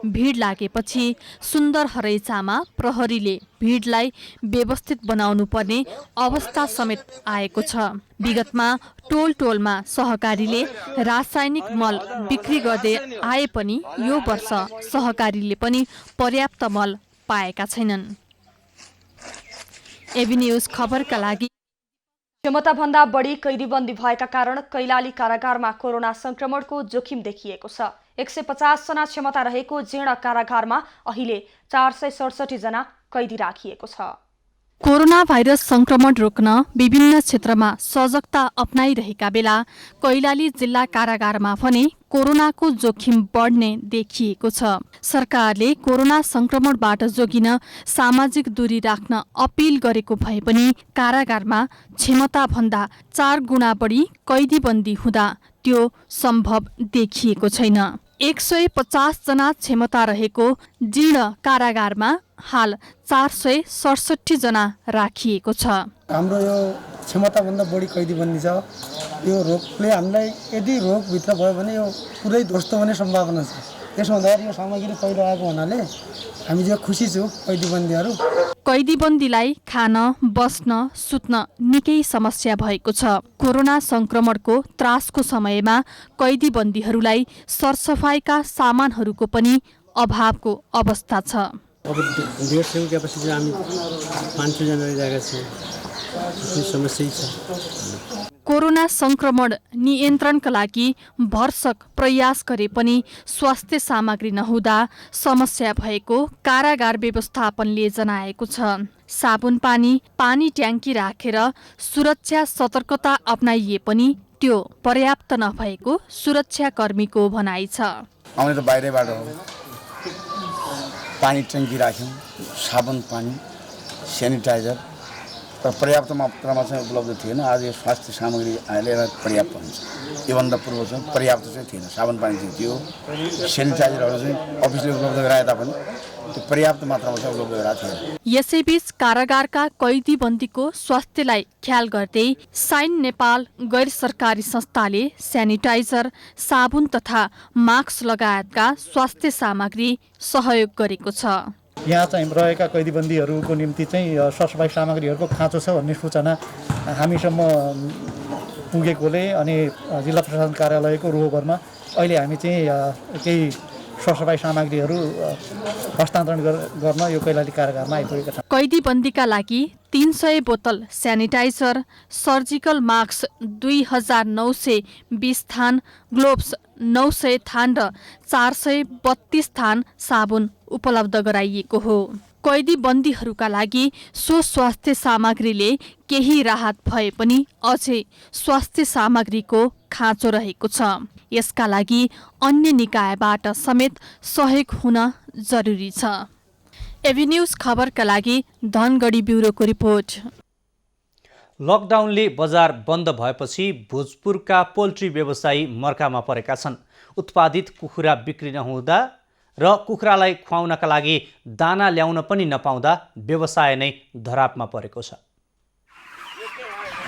भिड लागेपछि सुन्दर हरैचामा प्रहरीले भिडलाई व्यवस्थित बनाउनु पर्ने अवस्था समेत आएको छ। विगतमा टोल टोलमा सहकारीले रासायनिक मल बिक्री गर्दै आए पनि यो वर्ष सहकारीले पनि पर्याप्त मल पाएका छैनन्। एबी न्यूज खबरका लागि क्षमताभन्दा बढी कैदीबन्दी भएका कारण कैलाली कारागारमा कोरोना संक्रमणको जोखिम देखिएको छ। 150 जना क्षमता रहेको जीर्ण कारागारमा अहिले 467 जना कैदी राखिएको छ। कोरोना भाइरस संक्रमण रोक्न विभिन्न क्षेत्रमा सजगता अपनाइरहेका बेला कैलाली जिल्ला कारागारमा भने कोरोनाको जोखिम बढ्ने देखिएको छ। सरकारले कोरोना संक्रमणबाट जोगिन सामाजिक दूरी राख्न अपील गरेको भए पनि कारागारमा क्षमता भन्दा 4 गुणा बढी कैदीबन्दी हुँदा त्यो सम्भव देखिएको छैन। 150 जना क्षमता रहेको जीर्ण कारागारमा हाल 467 जना राखिएको छ। हाम्रो यो क्षमताभन्दा बढी कैदीबन्दी छ। यो रोगले हामीलाई यदि रोगभित्र भयो भने यो पुरै ध्वस्त हुने सम्भावना छ। त्यसो हुँदाखेरि यो सामग्री पहिलो आएको हुनाले हामी जो खुसी छौँ कैदीबन्दीहरू। कैदीबन्दीलाई खान, बस्न, सुत्न निकै समस्या भएको छ। कोरोना संक्रमणको त्रासको समयमा कैदीबन्दीहरूलाई सरसफाइका सामानहरूको पनि अभावको अवस्था छ। अब 150 क्यापासिटी हामी 500 जना रहेका छौँ। समस्या छ। कोरोना संक्रमण नियन्त्रणका लागि भरसक प्रयास गरे पनि स्वास्थ्य सामग्री नहुँदा समस्या भएको कारागार व्यवस्थापनले जनाएको छ। साबुन पानी ट्याङ्की राखेर सुरक्षा सतर्कता अपनाइए पनि त्यो पर्याप्त नभएको सुरक्षाकर्मीको भनाइ छ। आउने त बाहिरबाट हो। पानी ट्याङ्की राख्यौँ, साबुन पानी, सेनिटाइजर तर पर्याप्त मात्रामा चाहिँ उपलब्ध थिएन। आज यो स्वास्थ्य सामग्री अहिले पर्याप्त हुन्छ। योभन्दा पूर्व चाहिँ पर्याप्त चाहिँ थिएन। साबुन पानी चाहिँ थियो, सेनिटाइजरहरू चाहिँ अफिसले उपलब्ध गराए तापनि त्यो पर्याप्त मात्रामा चाहिँ उपलब्ध गराएको थिएन। यसैबीच कारागारका कैदीबन्दीको स्वास्थ्यलाई ख्याल गर्दै साइन नेपाल गैर सरकारी संस्थाले सेनिटाइजर, साबुन तथा मास्क लगायतका स्वास्थ्य सामग्री सहयोग गरेको छ। यहाँ चाहिँ रहेका कैदीबन्दीहरूको निम्ति चाहिँ सरसफाइ सामग्रीहरूको खाँचो छ भन्ने सूचना हामीसम्म पुगेकोले अनि जिल्ला प्रशासन कार्यालयको रोहबरमा अहिले हामी चाहिँ केही सरसफाइ सामग्रीहरू हस्तान्तरण गर्न यो कैलाली कारागारमा आइपुगेका छन्। कैदीबन्दीका लागि 300 बोतल सेनिटाइजर, सर्जिकल मास्क 2920 थान, ग्लोभ्स 900 थान र 432 थान साबुन उपलब्ध गराइएको हो। कैदी बन्दीहरूका लागि सो स्वास्थ्य सामग्रीले केही राहत भए पनि अझै स्वास्थ्य सामग्रीको खाँचो रहेको छ। यसका लागि अन्य निकायबाट समेत सहयोग हुन जरुरी छ। एभिन्यूज खबरका लागि धनगढी ब्युरोको रिपोर्ट। लकडाउनले बजार बन्द भएपछि भोजपुरका पोल्ट्री व्यवसायी मर्कामा परेका छन्। उत्पादित कुखुरा बिक्री नहुँदा र कुखुरालाई खुवाउनका लागि दाना ल्याउन पनि नपाउँदा व्यवसाय नै धरापमा परेको छ।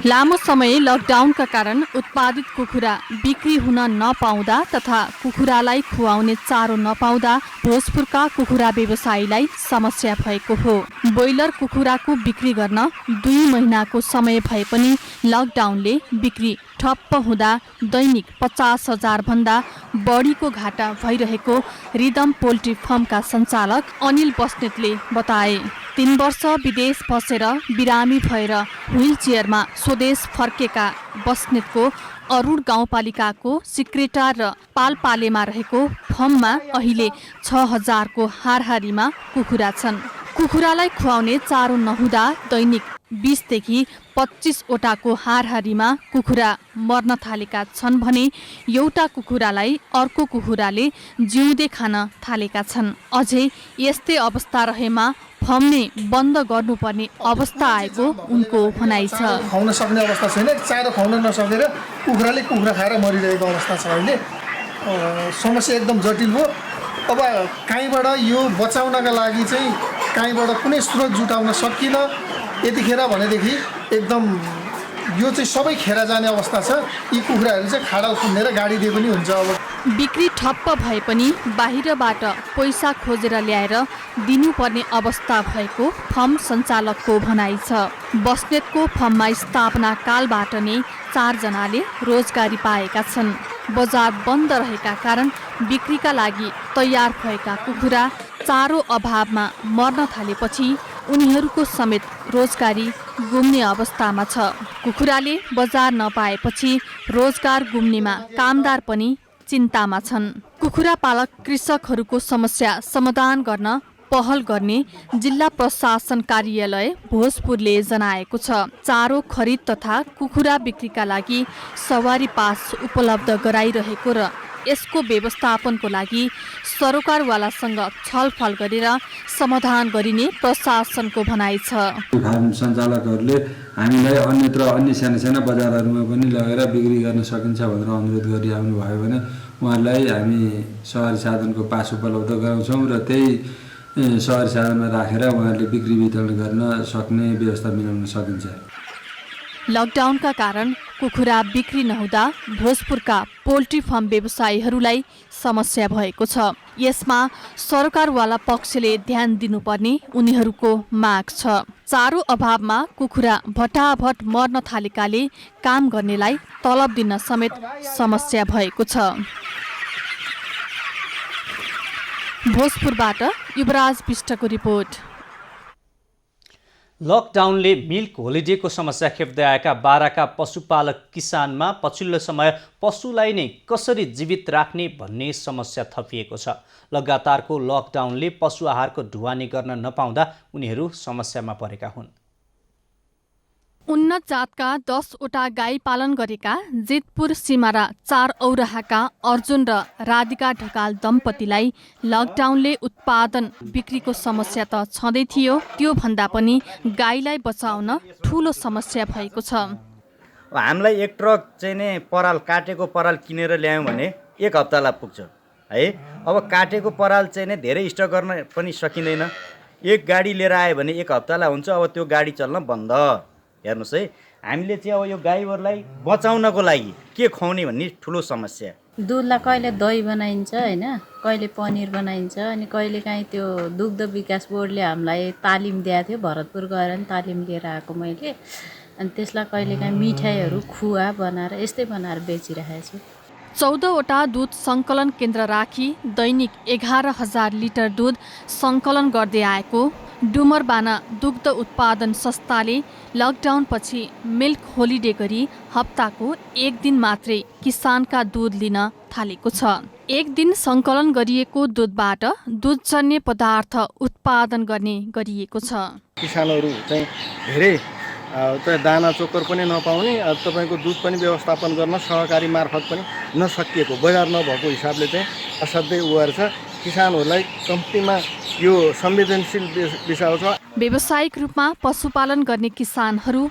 लामो समय लकडाउनका कारण उत्पादित कुखुरा बिक्री हुन नपाउँदा तथा कुखुरालाई खुवाउने चारो नपाउँदा भोजपुरका कुखुरा व्यवसायीलाई समस्या भएको हो। ब्रोइलर कुखुराको बिक्री गर्न 2 महिनाको समय भए पनि लकडाउनले बिक्री ठप्प हुँदा दैनिक 50,000 भन्दा बढीको घाटा भइरहेको रिदम पोल्ट्री फार्मका सञ्चालक अनिल बस्नेतले बताए। 3 वर्ष विदेश बसेर बिरामी भएर व्हील चेयरमा स्वदेश फर्केका बस्नेतको अरुण गाउँपालिकाको सिक्रेटार र पालपालेमा रहेको फर्ममा अहिले 6,000 को हारहारीमा कुखुरा छन्। कुखुरालाई खुवाउने चारो नहुँदा दैनिक 20 देखि 25 वटाको हारहारीमा कुखुरा मर्न थालेका छन् भने एउटा कुखुरालाई अर्को कुखुराले जिउँदै खान थालेका छन्। अझै यस्तै अवस्था रहेमा फर्म नै बन्द गर्नुपर्ने अवस्था आएको उनको भनाइ छ। खुवाउन सक्ने अवस्था छैन, चारो खुवाउन नसकेर कुखुराले कुखुरा खाएर मरिरहेको अवस्था छ। अहिले समस्या एकदम जटिल हो। अब कहीँबाट यो बचाउनका लागि चाहिँ कहीँबाट कुनै स्रोत जुटाउन सकिन यतिखेर भनेदेखि एकदम यो चाहिँ सबै खेर जाने अवस्था छ। यी कुखुराहरू चाहिँ खाडल खनेर गाडी दिए पनि हुन्छ। अब बिक्री ठप्प भए पनि बाहिरबाट पैसा खोजेर ल्याएर दिनुपर्ने अवस्था भएको फर्म सञ्चालकको भनाइ छ। बस्नेतको फर्ममा स्थापना कालबाट नै 4 जनाले रोजगारी पाएका छन्। बजार बन्द रहेका कारण बिक्रीका लागि तयार भएका कुखुरा चारो अभावमा मर्न थालेपछि उनीहरूको समेत रोजगारी गुम्ने अवस्थामा छ। कुखुराले बजार नपाएपछि रोजगार गुम्नेमा कामदार पनि चिन्तामा छन्। कुखुरा पालक कृषकहरूको समस्या समाधान गर्न पहल गर्ने जिल्ला प्रशासन कार्यालय भोजपुरले जनाएको छ। चारो खरिद तथा कुखुरा बिक्रीका लागि सवारी पास उपलब्ध गराइरहेको र यसको व्यवस्थापनको लागि सरकारवालासँग छलफल गरेर समाधान गरिने प्रशासनको भनाइ छ। फार्म सञ्चालकहरूले हामीलाई अन्य साना बजारहरूमा पनि लगेर बिक्री गर्न सकिन्छ भनेर अनुरोध गरिआउनु भयो भने उहाँहरूलाई हामी सवारी साधनको पास उपलब्ध गराउँछौँ र त्यही सवारी साधनमा राखेर उहाँहरूले बिक्री वितरण गर्न सक्ने व्यवस्था मिलाउन सकिन्छ। लकडाउनका कारण कुखुरा बिक्री नहुँदा भोजपुरका पोल्ट्री फार्म व्यवसायीहरूलाई समस्या भएको छ। यसमा सरकारवाला पक्षले ध्यान दिनुपर्ने उनीहरूको माग छ। चारो अभावमा कुखुरा भटाभट मर्न थालेकाले काम गर्नेलाई तलब दिन समेत समस्या भएको छ। भोजपुरबाट युवराज विष्टको रिपोर्ट। लकडाउनले मिल्क होलिडेको समस्या खेप्दै आएका बाराका पशुपालक किसानमा पछिल्लो समय पशुलाई नै कसरी जीवित राख्ने भन्ने समस्या थपिएको छ। लगातारको लकडाउनले पशु आहारको ढुवानी गर्न नपाउँदा उनीहरू समस्यामा परेका हुन्। उन्नत जातका 10 वटा गाई पालन गरेका जेतपुर सिमारा 4 औराहाका अर्जुन र राधिका ढकाल दम्पतिलाई लकडाउनले उत्पादन बिक्रीको समस्या त छँदै थियो, त्यो भन्दा पनि गाईलाई बचाउन ठूलो समस्या भएको छ। हामीलाई एक ट्रक चाहिँ नै पराल काटेको पराल किनेर ल्यायौँ भने 1 हप्तालाई पुग्छ है। अब काटेको पराल चाहिँ नै धेरै स्टक गर्न पनि सकिँदैन। एक गाडी लिएर आयो भने 1 हप्तालाई हुन्छ। अब त्यो गाडी चल्न बन्द। हेर्नुहोस् है, हामीले चाहिँ अब यो गाईहरूलाई बचाउनको लागि के खुवाउने भन्ने ठुलो समस्या। दुधलाई कहिले दही बनाइन्छ होइन, कहिले पनिर बनाइन्छ, अनि कहिले काहीँ त्यो दुग्ध विकास बोर्डले हामीलाई तालिम दिएको थियो। भरतपुर गएर नि तालिम लिएर आएको मैले। अनि त्यसलाई कहिले काहीँ मिठाईहरू खुवा बनाएर यस्तै बनाएर बेचिरहेको छु। 14वटा दुध सङ्कलन केन्द्र राखी दैनिक 11,000 लिटर दुध सङ्कलन गर्दै आएको डुमरबाना दुग्ध उत्पादन संस्थाले लकडाउनपछि मिल्क होलिडे गरी हप्ताको 1 दिन मात्रै किसानका दुध लिन थालेको छ। 1 दिन सङ्कलन गरिएको दुधबाट दुधजन्य पदार्थ उत्पादन गर्ने गरिएको छ। किसानहरू चाहिँ धेरै दाना चोकर पनि नपाउने, तपाईँको दुध पनि व्यवस्थापन गर्न सहकारी मार्फत पनि नसकिएको, बजार नभएको हिसाबले चाहिँ असाध्यै उहाँहरू छ। किसानहरूलाई कम्तीमा यो संवेदनशील विषय छ। व्यावसायिक रूपमा पशुपालन गर्ने किसानहरू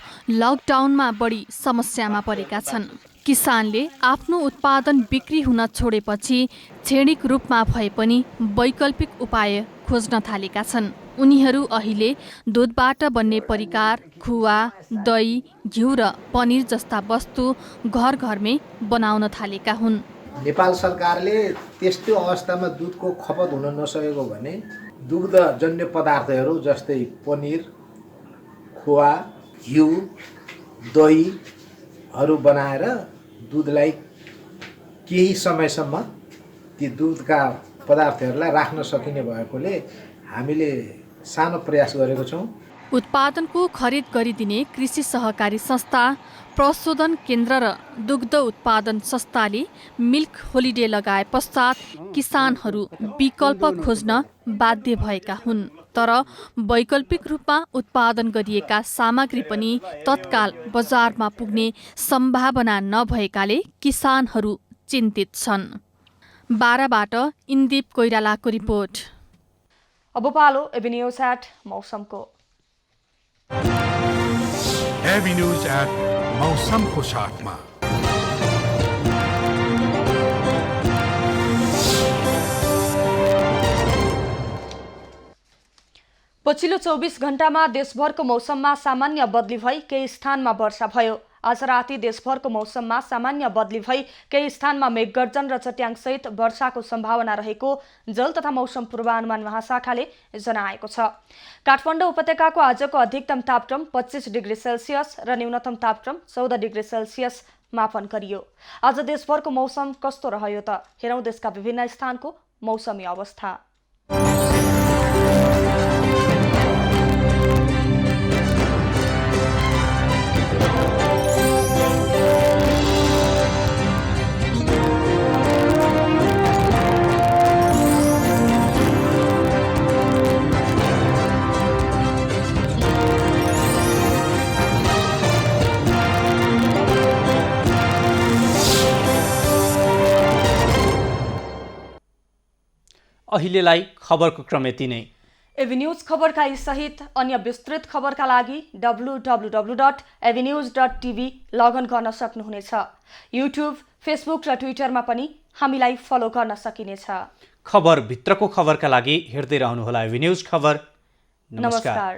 लकडाउनमा बढी समस्यामा परेका छन्। किसानले आफ्नो उत्पादन बिक्री हुन छोडेपछि क्षणिक रूपमा भए पनि वैकल्पिक उपाय खोज्न थालेका छन्। उनीहरू अहिले दुधबाट बन्ने परिकार, खुवा, दही, घिउ र पनिर जस्ता वस्तु घर घरमै बनाउन थालेका हुन्। नेपाल सरकारले त्यस्तो अवस्थामा दुधको खपत हुन नसकेको भने दुग्धजन्य पदार्थहरू जस्तै पनिर, खुवा, घिउ, दहीहरू बनाएर दुधलाई केही समयसम्म ती दुधका पदार्थहरूलाई राख्न सकिने भएकोले हामीले सानो प्रयास गरेको छौँ। उत्पादनको खरिद गरिदिने कृषि सहकारी संस्था, प्रशोधन केन्द्र र दुग्ध उत्पादन संस्थाले मिल्क होलिडे लगाए पश्चात किसानहरू विकल्प खोज्न बाध्य भएका हुन्। तर वैकल्पिक रूपमा उत्पादन गरिएका सामग्री पनि तत्काल बजारमा पुग्ने सम्भावना नभएकाले किसानहरू चिन्तित छन्। बाराबाट इन्दीप कोइरालाको रिपोर्ट। अब पालो एबी न्यूज एट मौसमको। एबी न्यूज एट मौसमको साथमा पछिल्लो 24 घण्टामा देशभरको मौसममा सामान्य बदली भई केही स्थानमा वर्षा भयो। आज राति देशभरको मौसममा सामान्य बदली भई केही स्थानमा मेघगर्जन र चट्याङसहित वर्षाको सम्भावना रहेको जल तथा मौसम पूर्वानुमान महाशाखाले जनाएको छ। काठमाडौँ उपत्यकाको आजको अधिकतम तापक्रम 25 डिग्री सेल्सियस र न्यूनतम तापक्रम 14 डिग्री सेल्सियस मापन गरियो। आज देशभरको मौसम कस्तो रह्यो त? हेरौँ देशका विभिन्न स्थानको मौसमी अवस्था। अहिलेलाई खबरको क्रम यति नै। एबी न्यूज खबरका सहित अन्य विस्तृत खबरका लागि www.abnews.tv लगइन गर्न सक्नुहुनेछ। युट्युब, फेसबुक र ट्विटरमा पनि हामीलाई फलो गर्न सकिनेछ। खबर भित्रको खबरका लागि हेर्दै रहनुहोला एबी न्यूज खबर। नमस्कार।